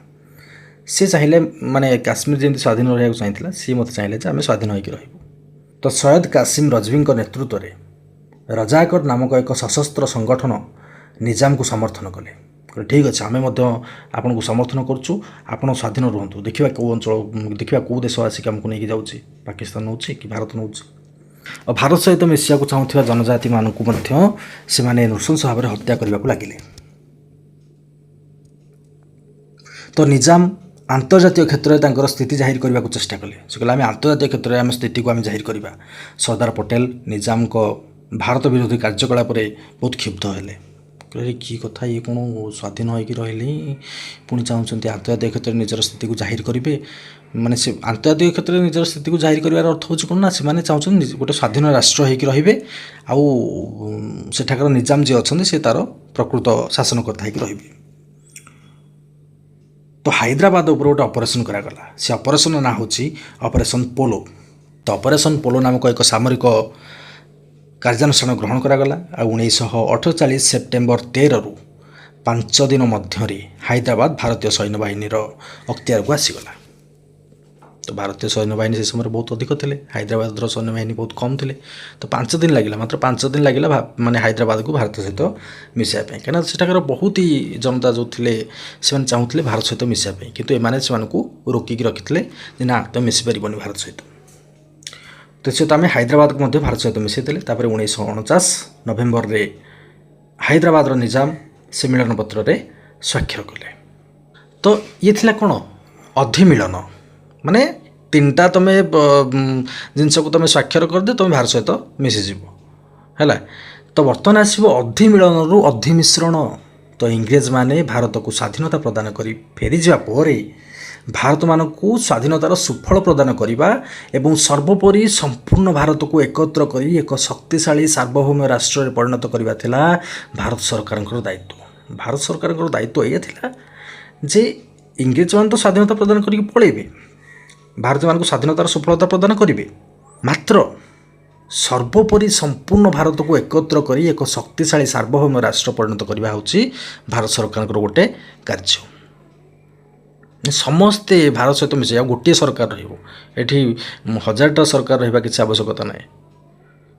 S1: सी चाहिए माने काश्मीर जमी स्वाधीन रहा चाहिए सी मत चाहिए आम स्वाधीन होकर रही। तो सैयद कासिम रजवी नेतृत्व में रजाकर नामक एक सशस्त्र संगठन निजाम को समर्थन कले। ठीक अच्छे आम आपन को समर्थन करुँ आपड़ स्वाधीन रुहतु देखा कौ अंचल देखा कौ देश आसिक आमको नहीं जाऊँगी पाकिस्तान नौ कि भारत नौ। और भारत सहित मिसिया चाहूबा जनजाति मानक से नृशंस भाव में हत्या करने को लगिले। तो निजाम आंतर्जातीय क्षेत्र में स्थिति जाहिर करने को चेष्टा कले। से कहले आम आंतर्जातीय क्षेत्र में आम स्थिति को आम जाहिर करवा। सरदार पटेल निजाम को भारत विरोधी कार्यकलाप बहुत क्षुब्ध हेले। कहले कि कथा ये कौन स्वाधीन होकर रही पुणी चाहते आंतर्जातीय क्षेत्र में निजर स्थिति को जाहिर करेंगे माने से आंतर्जातीय क्षेत्र में निजर स्थिति को जाहिर करार अर्थ हूँ कौन ना से चाहते गोटे स्वाधीन राष्ट्र होकर रे आठाकर निजाम जी अच्छा सी तार प्रकृत शासनकर्ता होकर रे। तो हैदराबाद उपर गोटे ऑपरेशन करागला। से ऑपरेशन ना हूँ ऑपरेशन पोलो। तो ऑपरेशन पोलो नामक एक सामरिक कार्यानुष्ठान ग्रहण करागला। 1948 सेप्टेम्बर 13 रु 5 दिन मध्य हैदराबाद भारतीय सैन्य बाहिनी अख्तियार को आसीगला। तो भारतीय सैन्य बाहिनी से समय बहुत अधिक थे हैदराबाद सैन्य बाहिनी बहुत कम थे। तो 5 दिन लगे मात्र 5 दिन लगे माने हैदराबाद को भारत सहित मिसाइबा कहीं सेठाकर बहुत ही जनता जो थे से चाहूले भारत सहित मिसाइबा किंतु एमाने से रोकिकी रखी ना तुम मिसी पार भारत सहित। तो सहित आम हैदराबाद को भारत सहित मिसईदे। 1949 नवेम्बर रे हैदराबाद निजाम से मिलन पत्र रे स्वाक्षर कले। तो ये थिला कौन अधिमिलन माने 3टा तुम जिनस को तुम स्वाक्षर करदे तुम भारत सहित मिसीज है। तो बर्तमान आसो अधिमिलन रु अधिमिश्रण। तो इंग्रेज माने भारत को स्वाधीनता प्रदान कर फेरी जापर भारत मान को स्वाधीनतार सुफल प्रदान करने एवं सर्वोपरि संपूर्ण भारत को एकत्र कर एक शक्तिशाली सार्वभौम राष्ट्र में परिणत करवा थिला भारत सरकार दायित्व। भारत सरकार दायित्व यह थिला जे इंग्रेज मान तो स्वाधीनता प्रदान करके पलैबे भारत मान को स्वाधीनतार सफलता प्रदान करेंगे मात्र सर्वोपरि संपूर्ण भारत को एकत्र कर एक शक्तिशाली सार्वभौम राष्ट्र परिणत करवा होची भारत सरकार गोटे कार्य। समस्ते भारत सहित मिसे गोटे सरकार रही 1000टा सरकार रहा किसी आवश्यकता ना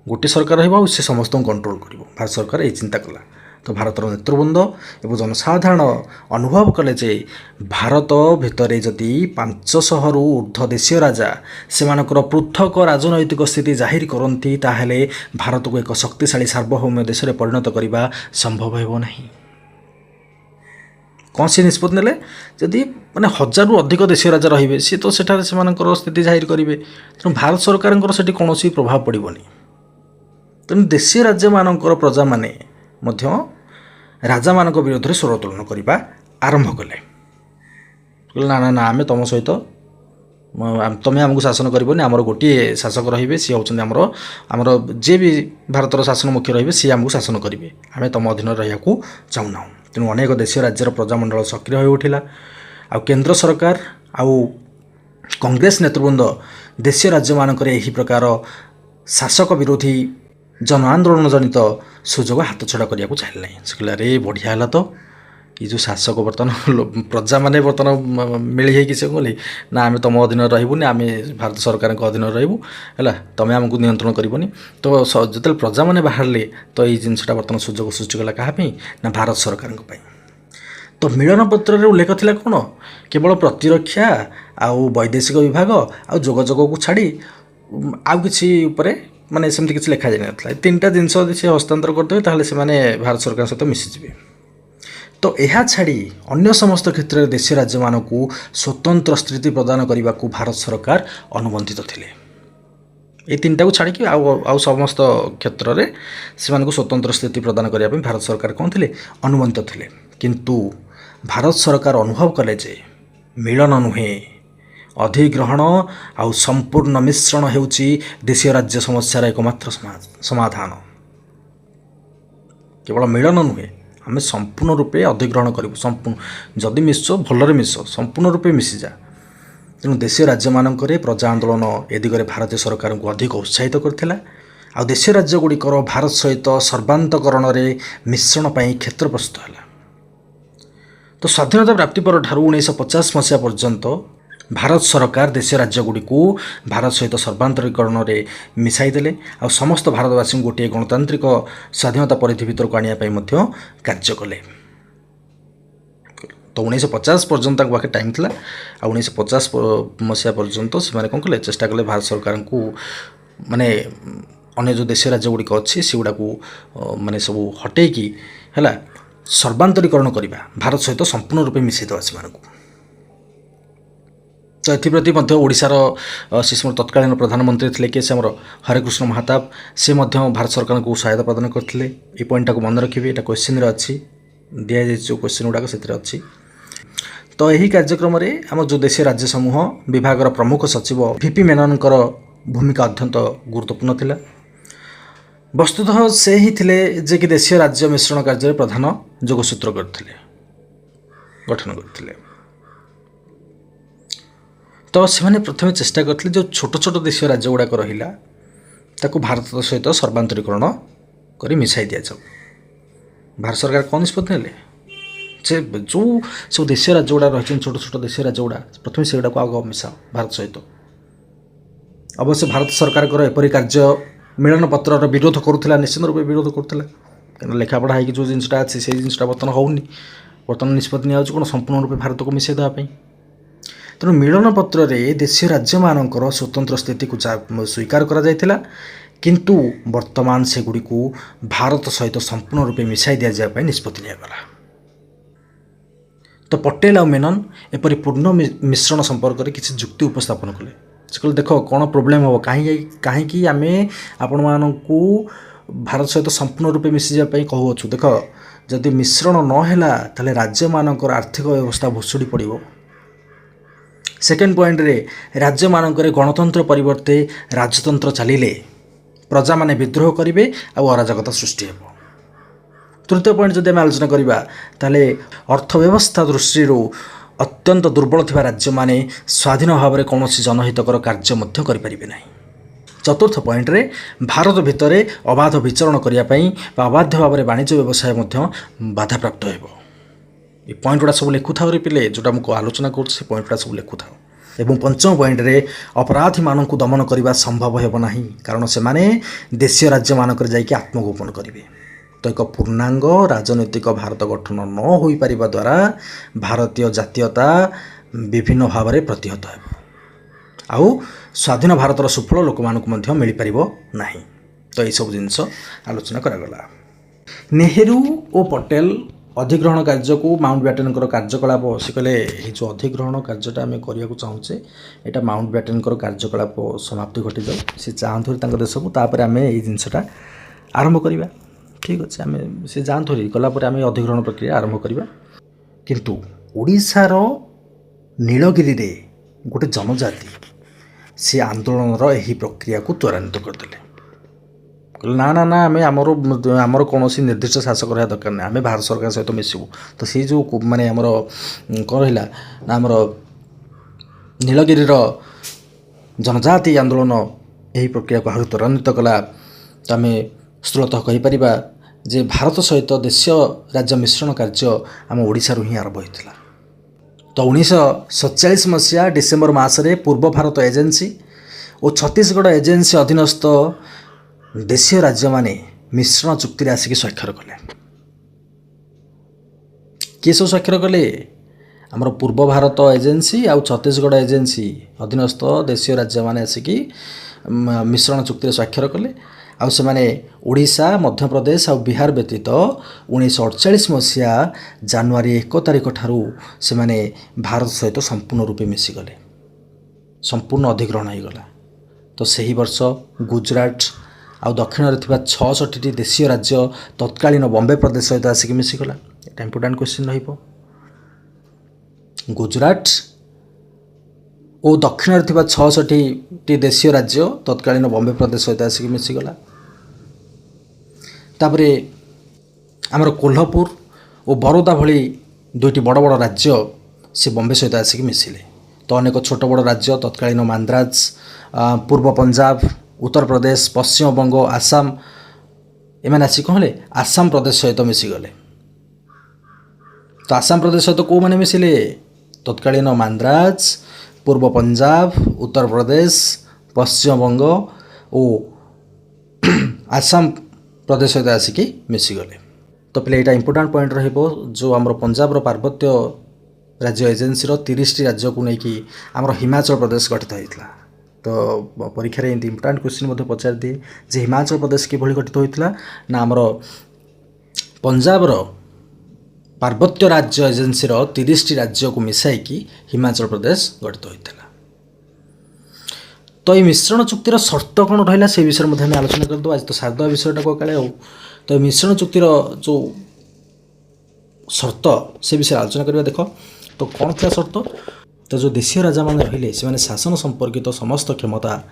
S1: गोटे सरकार रहा से समस्त कंट्रोल कर भारत सरकार ये चिंता कला। तो भारतर नेतृवृंद एवं जनसाधारण अनुभव कले जे भारत भितर जदि 500 रु ऊर्ध्व देशीय राजा से पृथक राजनैतिक स्थिति जाहिर करती ताहेले भारत को एक शक्तिशाली सार्वभौम देश में परिणत करने संभव हो नहीं। कौन सी निष्पत्ति नेले जदि माने 1000 रु अधिक देशीय राजा रहिबे सी तो सेठारे सेमानकर स्थिति जाहिर करेंगे तेणु भारत सरकार सेठी कौन प्रभाव पड़ोनी। तेणु देशीय राज्य मानकर प्रजा माने मध्य राजा मान विरोध में स्वर उत्तोलन करने आरंभ कले। ना ना ना आम तुम सहित तुम्हें आमको शासन करनी आमर गोटे शासक रे सी होती आमर जी भी भारतर शासन मुख्य रे सी आमको शासन करेंगे आम तुम अधीन रहा चाहूना। तेणु अनेक देशीय राज्यर प्रजामंडल सक्रिय हो उठिला। आ केंद्र सरकार आउ कांग्रेस नेतृवृंद देशीय राज्य मानक यही प्रकार शासक विरोधी जन आंदोलन जनित सुजोग हाथ छड़ा करने को चाहिए से कहला अरे बढ़िया है तो ये जो शासक बर्तमान प्रजा मैंने बर्तमान मिली है से कहली ना आम तुम अधीन रही आम भारत सरकार अधीन रही है तुम आमको नियंत्रण करनी तो जो प्रजा मैंने बाहर तो ये जिनसा बर्तमान सुजोग सृष्टिगला क्या ना भारत सरकार तो मिलन पत्र उल्लेख थिला कौन केवल प्रतिरक्षा आउ वैदेशिक विभाग आउ जोगाजोग को छाड़ी आउ किसी माने सेमती किसी लिखा जाए ना तीनटा जिनस से हस्तांतर करदे ताहले से माने भारत सरकार सहित मिसिଯିवे तो यह छाड़ी अन्य समस्त क्षेत्र में देशीय राज्य मानक स्वतंत्र स्थिति प्रदान करने को भारत सरकार अनुबंधित थिले ये तीनटा को छाड़ी आउ समस्त क्षेत्र में से स्वतंत्र स्थिति प्रदान करने भारत सरकार कौन थे अनुबंधित थिले किंतु भारत सरकार अनुभव कले जे मिलन नुहे अधिग्रहण आउ संपूर्ण मिश्रण हेउची देशीय राज्य समस्यार एकमात्र समाधान केवल मिलन नुहे आम संपूर्ण रूपे अधिग्रहण करूँ संपूर्ण जदि मिस भलरे मिस संपूर्ण रूपे मिसीजा तेणु देशीय राज्य मानक प्रजा आंदोलन ए दिगरे भारतीय सरकार को अधिक उत्साहित करथिला आ देशीय राज्य गुड़िकर भारत सहित सर्वांतकरण में मिश्रण पर क्षेत्र प्रस्तुत है तो स्वाधीनता प्राप्ति पर 1950 मसीहा पर्यंत भारत सरकार देशीय राज्य गुड़ी को भारत सहित सर्वांतरीकरण में मिसाई देले आ समस्त भारतवासी गोटे गणतांत्रिक स्वाधीनता परिधि भीतर को आने कार्य कले तो 1950 पर्यंत पाखे टाइम था 1950 मसीहा पर्यंत से कौन कले चेष्टा कले भारत सरकार को माने अन्य जो देशीय राज्य गुड़िक अच्छी से गुड़ा को माने सब हटेकी है सर्वांतरीकरण करवा भारत सहित संपूर्ण रूपे मिसेद से तो एप्रति ओडिशार शिशु तत्कालीन प्रधानमंत्री थे कि हरेकृष्ण महाताब से भारत सरकार को सहायता प्रदान करते ये पॉइंटा को मन रखिए यहाँ क्वेश्चन अच्छी दि जाए क्वेश्चन गुड़ाक से अच्छी तो यही कार्यक्रम में आम जो देशीय राज्य समूह विभाग प्रमुख सचिव VP मेननकर भूमिका अत्यंत गुरुत्वपूर्ण थिला वस्तुतः से ही थिले जे कि देशीय राज्य मिश्रण कार्य प्रधान जोगसूत्र करथिले गठन करथिले तो से प्रथम चेष्टा करते जो छोट छोट देशीय राज्य गुड़ाक रहा ताकू भारत सहित सर्वांतरीकरण कर मिसाई दि जाऊ भारत सरकार कौन निष्पत्ति ने से जो सब देशीय राज्य गुड़ा रही छोट छोट देशीय राज्य गुड़ा प्रथम से गुड़ा आग मिसाओ भारत सहित अवश्य भारत सरकार एपरी कार्य मिलन पत्र विरोध करुला निश्चित रूप विरोध करुला कहीं लेखापढ़ा है जो जिनसा अच्छी से जिनसा बर्तमान होनी बर्तमान निष्पत्ति नहीं कौन संपूर्ण रूप भारत को मिसाई देवाई तेणु मिलन पत्र देशीय राज्य मानकर स्वतंत्र स्थिति को स्वीकार करा किंतु वर्तमान से गुड़ी को भारत सहित संपूर्ण रूपे मिसाई दि जाए निष्पत्ति निगला तो पटेल और मेनन एपरी पूर्ण मिश्रण संपर्क में किसी जुक्ति उपस्थापन कले से कहले देख कौन प्रोब्लेम हम कहीं आम आपण मानू भारत सहित संपूर्ण रूपे मिसी जाए कहूँ देख जदि मिश्रण नहला ताले राज्य मानकर आर्थिक व्यवस्था भुशुड़ी पड़ो सेकेंड पॉइंट रे राज्य मानक गणतंत्र परिवर्ते राजतंत्र चलिले प्रजा माने विद्रोह करेंगे आ अराजकता सृष्टि हो तृतीय पॉइंट जब आम आलोचना करवा ताले अर्थव्यवस्था दृष्टि अत्यंत दुर्बल थिबा राज्य माने स्वाधीन भाव में कौन जनहितकर कार्य मध्य करें ना चतुर्थ पॉइंट रे भारत भितर अबाध विचरण करने अबाध्य भाव में वाणिज्य व्यवसाय बाधा प्राप्त हो ये पॉइंट गुड़ा सब लिखु था पिले जोटा मुझे आलोचना कर पॉइंट गुड़ा सब लिखु था एवं पंचम पॉइंट रे अपराधी मानक दमन करने संभव हो ना कारण से माने देशीय राज्य मानक जाकि आत्मगोपन करेंगे तो एक पूर्णांग राजनैतिक भारत गठन न हो पार द्वारा भारतीय जातीयता विभिन्न भाव में प्रतिहत हो स्वाधीन भारतर सुफल लोक मानक मिल पार ना तो यह सब जिनस आलोचना करागला नेहरू और पटेल अधिग्रहण कार्य को माउंट बैटेन कार्यकलाप से कहले जो अधिग्रहण कार्यटा आम करने को चाहूचे यहाँ माउंट बैटेन कार्यकलाप समाप्ति घटी जाऊ सी चाहतु देश को तापर आम ये जिनसा आरंभ करवा ठीक अच्छे आम से जातु गलापर आम अधिग्रहण प्रक्रिया आरंभ करवा किंतु ओडिशार नीलगिरी रे गोटे जनजाति से आंदोलन यही प्रक्रिया को त्वरान्वित करदे ना ना ना आमर कौन निर्दिष्ट शासक रहा दरकार ना आम भारत सरकार सहित मिसबू तो सी जो माने आमर कौन रहा ना आमर नीलगिरी जनजाति आंदोलन यही प्रक्रिया को आहुरी त्वरान्वित कला। तो आम स्थूलतः कहीपर जे भारत सहित देशीय राज्य मिश्रण कार्य आम ओडिशारू ही आरंभ होता। तो 1947 मसीहा डिसेम्बर मासरे पूर्व भारत एजेन्सी और छत्तीसगढ़ एजेन्सी अधीनस्थ देशीय राज्य माने मिश्रण चुक्ति आसिक स्वाक्षर कले। किए सब स्वाक्षर कले? आमर पूर्व भारत एजेन्सी आउ छत्तीसगढ़ एजेन्सी अधीनस्थ देशीय राज्य माने आसिक मिश्रण चुक्ति स्वाक्षर कले। आउ से माने ओडिशा मध्य प्रदेश और बिहार व्यतीत 1948 मसीहा जनवरी 1 तारिख ठारू से माने भारत सहित संपूर्ण रूपे मिशीगले, संपूर्ण अधिग्रहण होगला। तो सही वर्ष गुजरात आउ दक्षिण में 66टी देशीय राज्य तत्कालीन बॉम्बे प्रदेश सहित आसिक मिशीगला। ये इंपोर्टेंट क्वेश्चन रहिबो। गुजरात और दक्षिण में 66टी देशीय राज्य तत्कालीन बॉम्बे प्रदेश सहित आसिक मिशीगला। तापरे आमर कोल्हापुर और बरोदा भली दुईटी बड़ बड़ राज्य से बॉम्बे सहित आसिक मिसिले। तो अनेक छोट बड़ राज्य तत्कालीन मांद्राज, पूर्व पंजाब, उत्तर प्रदेश, पश्चिम बंग, आसाम एम आसिक कहले आसाम प्रदेश सहित मिशीगले। तो आसाम प्रदेश सहित कौ मैंने मिसिले? तत्कालीन मांद्राज, पूर्व पंजाब, उत्तर प्रदेश, पश्चिम बंग और आसाम प्रदेश सहित आसिक मिशीगले। तो पे यहाँ इंपोर्टाट पॉइंट रहिबो जो आमर पंजाब पार्वत्य राज्य एजेन्सी 30टी राज्य को लेकिन आमर हिमाचल प्रदेश गठित होता। तो परीक्षा रे इंपोर्टाट क्वेश्चन पचार दिए जे हिमाचल प्रदेश किभली गठित होता ना आमर पंजाब पार्वत्य राज्य एजेन्सी 30टी राज्य को मिसाइकी हिमाचल प्रदेश गठित होता। तो ये मिश्रण चुक्तिर शर्त कौन रहा से विषय में आलोचना करदे। आज तो सारदा विषयटा को काले तो मिश्रण चुक्तिर जो शर्त से विषय आलोचना करवा। देख तो कौन था शर्त? तो जो देशीय राजा मैंने रहिले से शासन संपर्कित समस्त क्षमता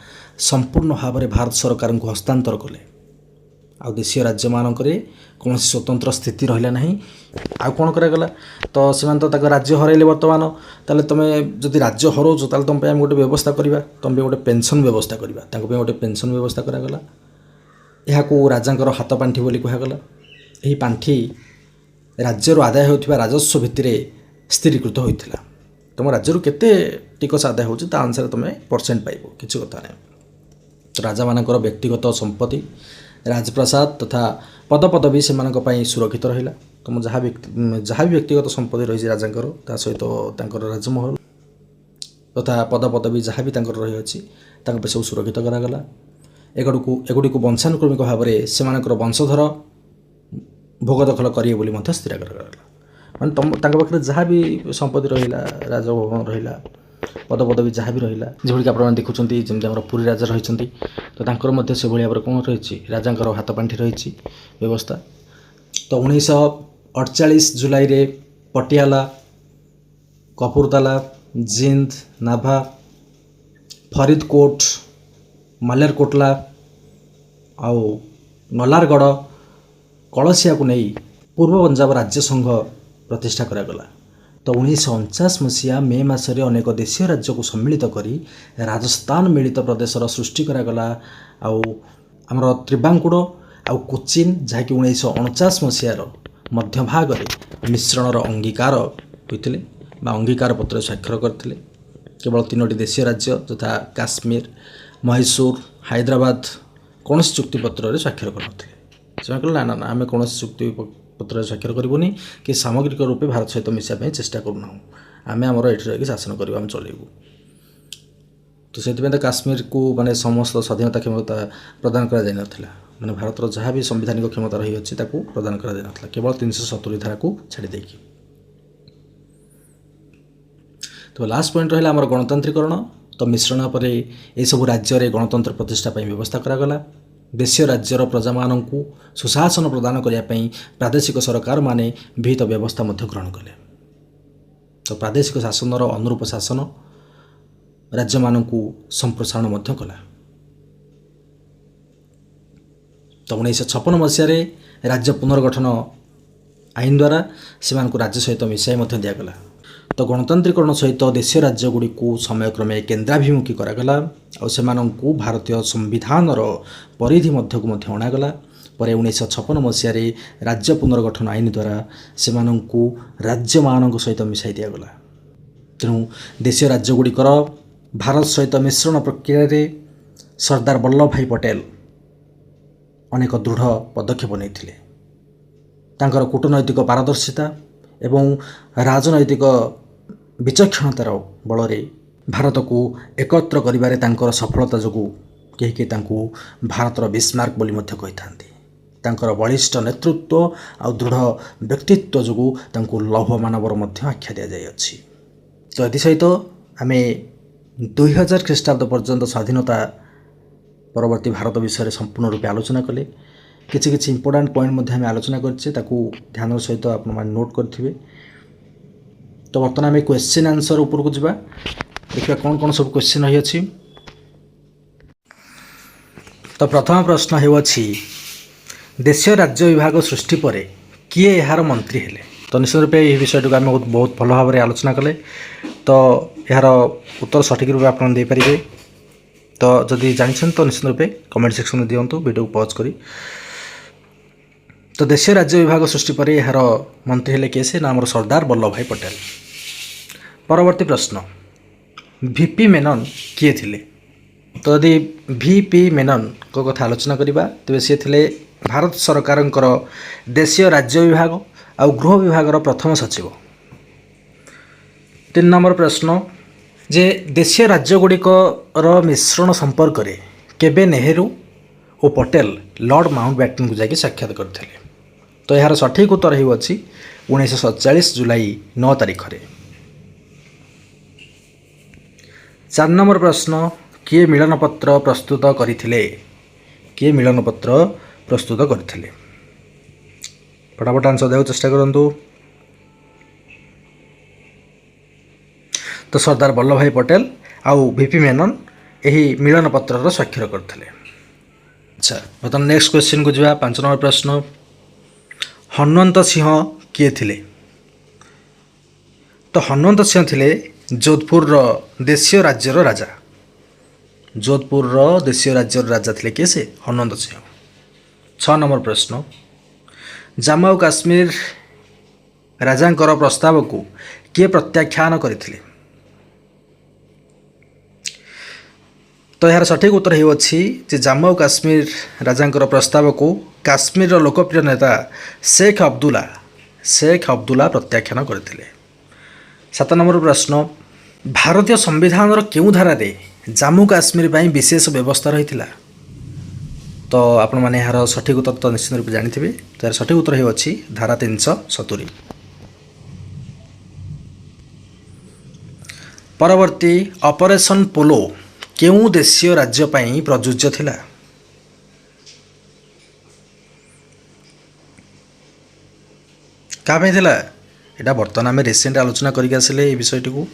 S1: संपूर्ण भाव में भारत सरकार को हस्तांतर कले। आ देशीय राज्य मानक कौन स्वतंत्र स्थिति रहा ना। आउ कौन करागला? तो से तो राज्य हरइले बर्तमान ताले तुम्हें जदि राज्य हरौच ताले तुम आम गोटे व्यवस्था करवा, तुम गोटे पेंशन व्यवस्था करवा। गोटे पेंशन व्यवस्था करागला। यह राजा हाथ पांठी बोली कहगला। यही पांठी राज्यर आदाय होता राजस्व भित्ति स्थिरीकृत होता। तुम राज्य केते टिकस आदाय होता अनुसार तुम परसेंट पाइब, किसी कथा ना। तो राजा मानकर व्यक्तिगत संपत्ति, राजप्रसाद तथा पदपदवी से सुरक्षित रहा। तुम जहाँ भी व्यक्तिगत संपत्ति रही राजा सहित राजमहल तथा पदपदवी जहाँ भी रही सब सुरक्षित करागला। एगुड़ी को वंशानुक्रमिक भाव में से वंशधर भोग दखल करेंगे स्थिर करागला। माने तुम पाखे जहाँ भी संपत्ति रहा, राजभवन रहा, पदपदवी जहाँ भी रहा, जोकि आप देखुं जमी पुरी राजा रही तो से भाव में कौन रही राजा हाथ पांठी रही व्यवस्था। तो 1948 जुलाई रे पटियाला, कपूरताला, जिंद, नाभा, फरीदकोट, मालेरकोटला आउ नलारगढ़, कलसिया को नहीं पूर्व पंजाब राज्य संघ प्रतिष्ठा करागला। तो 1949 मसीहा मे मासरे अनेक देशीय राज्य को सम्मिलित करी राजस्थान मिलित प्रदेशर सृष्टि करागला। आउ आमर त्रिबांकुड़ आउ कोचिन जहाँकि 1949 मसीहार मध्य भाग में मिश्रणर अंगीकार होते अंगीकार पत्र स्वाक्षर करते। केवल 3टी देशीय राज्य तथा काश्मीर, मैसूर, हैदराबाद कौन चुक्तिपत्र स्वाक्षर कर ना ना आम कौन चुक्तिपत्र स्वाक्षर करूनी कि सामग्रिक रूपे भारत सहित मिसाई चेष्टा करूना। आम आमर ये शासन करवा चलू। तो से काश्मीर को माने समस्त स्वाधीनता क्षमता प्रदान करा जाय नथिला। माने भारत जहाँ भी संवैधानिक क्षमता रही अच्छी प्रदान करा जाय नथिला, केवल 370 धारा को छाड़ी देकी। तो लास्ट पॉइंट रहा आमर गणतांत्रिकरण। तो मिश्रण पर यह सब राज्य में गणतंत्र प्रतिष्ठा व्यवस्था करागला। देशीय राज्यर प्रजा मानू सुशासन प्रदान करने प्रादेशिक सरकार माने विहित व्यवस्था ग्रहण कले। तो प्रादेशिक शासनर अनुरूप शासन राज्य मानू संप्रसारण कला। तो 1956 मसीह राज्य पुनर्गठन आईन द्वारा से राज्य सहित मिसाई दिगला। तो गणतांत्रिकरण सहित देशीय राज्यगुड़ी समयक्रमे केन्द्राभिमुखी करागला और सेमानंकु भारतीय संविधान परिधि मध्यकु मध्य अणागला पर 1956 मसीह राज्य पुनर्गठन आईन द्वारा सेमानंकु राज्य मानक सहित मिसाई दिगला। तेणु देशीय राज्यगुड़िकर भारत सहित मिश्रण प्रक्रिया सरदार वल्लभ भाई पटेल अनेक दृढ़ पदक्षेप नहीं तांकर कूटनैतिक पारदर्शिता एवं राजनैतिक विचक्षणतार बल भारत को एकत्र करिबारे तांकर सफलता जो कहीं तांको भारतर बिस्मार्क बोली मध्य कही थांती। तांकर बलिष्ठ नेतृत्व आ दृढ़ व्यक्तित्व जो तांको लौह मानवर मध्य आख्या दि जाइए। तो एसहित आम 2000 ख्रीष्टाब्द पर्यंत स्वाधीनता परवर्ती भारत विषय संपूर्ण रूपे आलोचना कले। किछि किछि इंपोर्टेंट पॉइंट आम आलोचना करछे ताकू ध्यान सहित आप नोट करेंगे। तो बर्तमान आम क्वेश्चन आंसर उपर को जावा देखा कौन कौन सब क्वेश्चन रही अछि। तो प्रथम प्रश्न हेउछि देशीय राज्य विभाग सृष्टि पर किए यार मंत्री हेले। तो निश्चित रूपे यह विषय को आम बहुत भल भाव में आलोचना कले। तो यार उत्तर सठिक रूप आप दे पारे। तो जदि जानते तो निश्चित रूपे कमेंट सेक्शन में दिंतु वीडियो को पॉज करी। तो देशीय राज्य विभाग सृष्टि पर यार मंत्री हेले किए से नाम सरदार वल्लभ भाई पटेल। परवर्ती प्रश्न वीपी मेनन किए थिले। तो यदि वीपी मेनन को कथा आलोचना करवा तेज सी थे भारत सरकार देशीय राज्य विभाग और गृह विभाग प्रथम सचिव। 3 नंबर प्रश्न जे देशीय राज्यगुड़िकर मिश्रण संपर्क में केबे नेहरू और पटेल लॉर्ड माउंटबैटन को जाकि साक्षात करते। तो यार सठिक उत्तर होउछि 1947 जुलाई 9 तारिख रे। 4 नंबर प्रश्न किए मिलन पत्र प्रस्तुत करथिले। किए मिलन पत्र प्रस्तुत करथिले फटाफट आंसर देव चेष्टा करंतु। तो सरदार वल्लभ भाई पटेल आउ वीपी मेनन यही मिलन पत्र स्वाक्षर करथिले। अच्छा बर्तमान नेक्स्ट क्वेश्चन को जावा। 5 नंबर प्रश्न हनुमंत सिंह किए थिले। तो हनुमंत सिंह थिले जोधपुर देशीय राज्यर राजा। जोधपुर देशीय राज्यर राजा थिले किए से हनुमंत सिंह। 6 नंबर प्रश्न जम्मू और काश्मीर राजांकर प्रस्ताव को किए प्रत्याख्यान करथिले। तो यार सठिक उत्तर होउछि जे जम्मू और काश्मीर राजांकर प्रस्ताव को काश्मीर लोकप्रिय नेता शेख अब्दुल्ला प्रत्याख्यान करथिले। 7 नंबर प्रश्न भारतीय संविधान केउं धारा रे जम्मू काश्मीर ପାଇଁ विशेष व्यवस्था रही। तो आपण माने यार सठिक उत्तर तो निश्चित रूप जानिथिबे। तो यार सठिक उत्तर होउछि धारा 370। परवर्ती ऑपरेशन पोलो केउं देशीय राज्य ପାଇଁ प्रযোज्य थिला। क्या थिला एटा बर्तमान आम रिसेंट आलोचना करके आसिले विषयटी को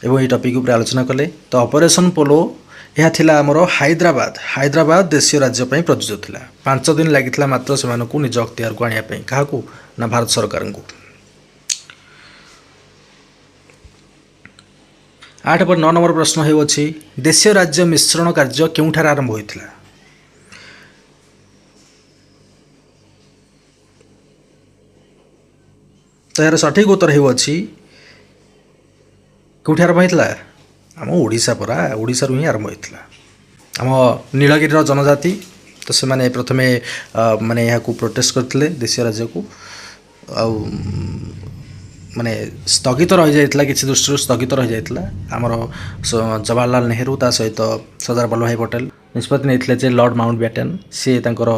S1: एवं ये टॉपिक उपर आलोचना कले। तो ऑपरेशन पोलो यह थिला आमर हैदराबाद देशीय राज्य ପାଇଁ प्रযোज्य थिला। 5 दिन लगी मात्र से निज अख्तियार को आने क्या ना भारत सरकार को। 8 पर 9 नंबर प्रश्न होउछि देशीय राज्य मिश्रण कार्य केउठार आरंभ होइथिला। तो यार सठिक उत्तर होउछि केउठार आरंभ होइथिला आम ओडिशा परा ओडिशा ही आरंभ होइथिला। आम नीलगिरी जनजाति तो से माने प्रथमे माने यहाँ को प्रोटेस्ट करथिले देशीय राज्य को माने स्थगित रही जाइथिला किसी दृष्टि स्थगित रही जाइथिला। आमर जवाहरलाल नेहरू ता सहित सरदार वल्लभ भाई पटेल निष्पत्ति नहीं जे लॉर्ड माउंटबैटन सी तांकर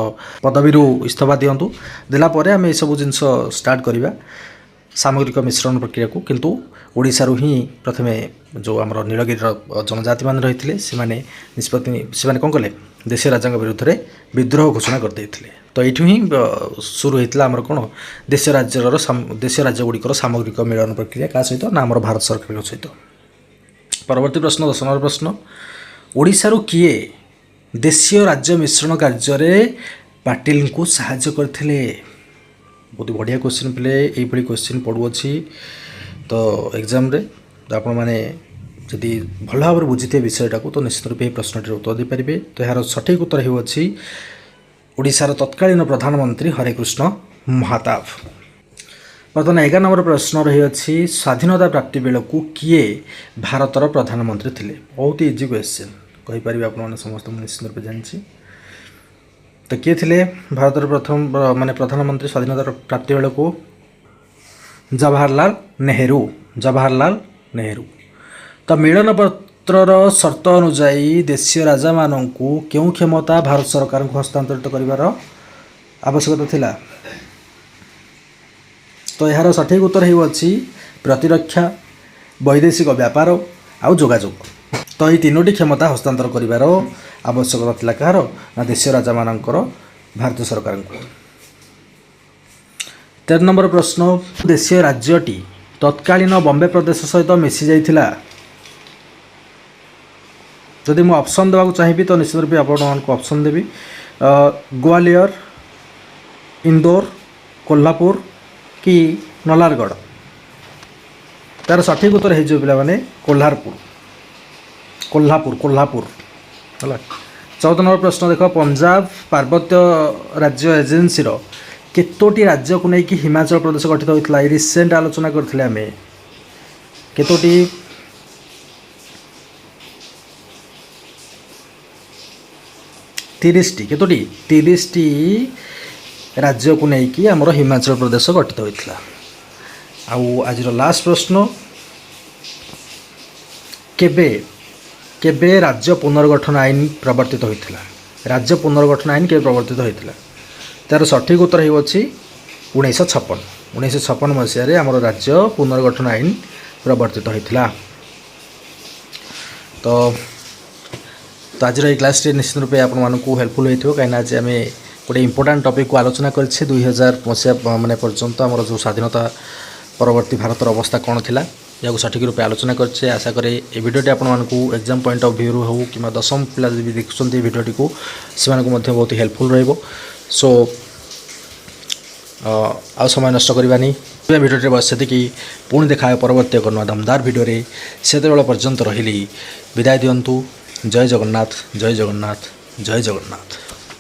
S1: पदवी इस्तीफा दिंतु देला परे आम सब जिनस स्टार्ट करवा सामग्रिक मिश्रण प्रक्रिया को। किंतु ओडिशा ही प्रथमे जो आमर नीलगिरी जनजाति मान रही से निष्पत्ति से कौन कले देशीय राजा विरुद्ध में विद्रोह घोषणा करते। तो ये ही शुरू होता आमर कौन देशीय राज्यगुड़िकर सामग्रिक मिलन प्रक्रिया क्या सहित ना आम भारत सरकार सहित। परवर्ती प्रश्न 10 नंबर प्रश्न ओडिशा किए देशीय राज्य मिश्रण कार्य पाटिल को साहाय्य करथिले। बहुत बढ़िया क्वेश्चन पिले यही क्वेश्चन पड़ुअछि तो एग्जाम रे आपण माने जदि भल भाव बुझीते विषयटा को तो निश्चित रूप प्रश्नटी उत्तर देपारे। तो यार सठिक उत्तर होउछि ओडिशार तत्कालीन प्रधानमंत्री हरेकृष्ण महाताब। बर्तमान 11 नंबर प्रश्न रही स्वाधीनता प्राप्ति बेलू किए भारतर प्रधानमंत्री थिले। बहुत इजी क्वेश्चन कहीपर आप समस्त निश्चित रूप जानी। तो किए थिले भारतर प्रथम माने प्रधानमंत्री स्वाधीनता प्राप्ति बेलू जवाहरलाल नेहरू। जवाहरलाल नेहरू। तो मिलन पत्रर शर्त अनुजाई देशीय राजा मानू क्यों क्षमता भारत सरकार को हस्तांतरित कर आवश्यकता थिला। तो यार सठिक उत्तर होउछि प्रतिरक्षा, वैदेशिक व्यापार आउ जोगाजोग। तो ये तीनोटी क्षमता हस्तांतर करिवार आवश्यकता थिला कहार ना देशीय राजा मानकर भारतीय सरकार को। 13 नंबर प्रश्न देशीय राज्यटी तत्कालीन बॉम्बे प्रदेश सहित मिसी जाइथिला। जदि मु ऑप्शन देवाक चाहिए तो निश्चित रूप आपको ऑप्शन देवी ग्वालियर, इंदौर, कोल्हापुर कि नलारगढ़। तार सठिक उत्तर हो पे कोल्हापुर। कोल्हापुर कोल्हापुर है। 14 नंबर प्रश्न देख पंजाब पार्वत्य राज्य एजेन्सी केतोटी राज्य को लेकिन हिमाचल प्रदेश गठित होता। रिसेंट आलोचना करथिले आमे केतोटी 30टी केतोटी 30टी राज्य को लेकिन आमर हिमाचल प्रदेश गठित होता। आउ आज लास्ट प्रश्न केबे केबे राज्य पुनर्गठन आईन प्रवर्तित होता। राज्य पुनर्गठन आईन केबे प्रवर्तित होता। तार सठिक उत्तर होउछि 1956। 1956 मसीह आमर राज्य पुनर्गठन आईन प्रवर्तित होता। तो आज क्लास निश्चित रूप आपको हेल्पफुल होइथिबो कहीं आज आम गोटे इंपोर्टाट टॉपिक को आलोचना करें 2000 मसीहा माने पर्यंत आमर जो स्वाधीनता परवर्ती भारतर अवस्था कौन थिला या सठिक रूप आलोचना करें। आशा करे ये भिडियोटी आपको एग्जाम पॉइंट ऑफ व्यू हो कि दशम पिला भी देखुं भिडियोटी को से बहुत हेल्पफुल रहिबो। सो आ समय नष्ट करवानी भिडियो बस से पुणी देखा परवर्ती एक नया दमदार भिडियो से पर्यंत रही विदाय दिंतु। जय जगन्नाथ जय जगन्नाथ जय जगन्नाथ।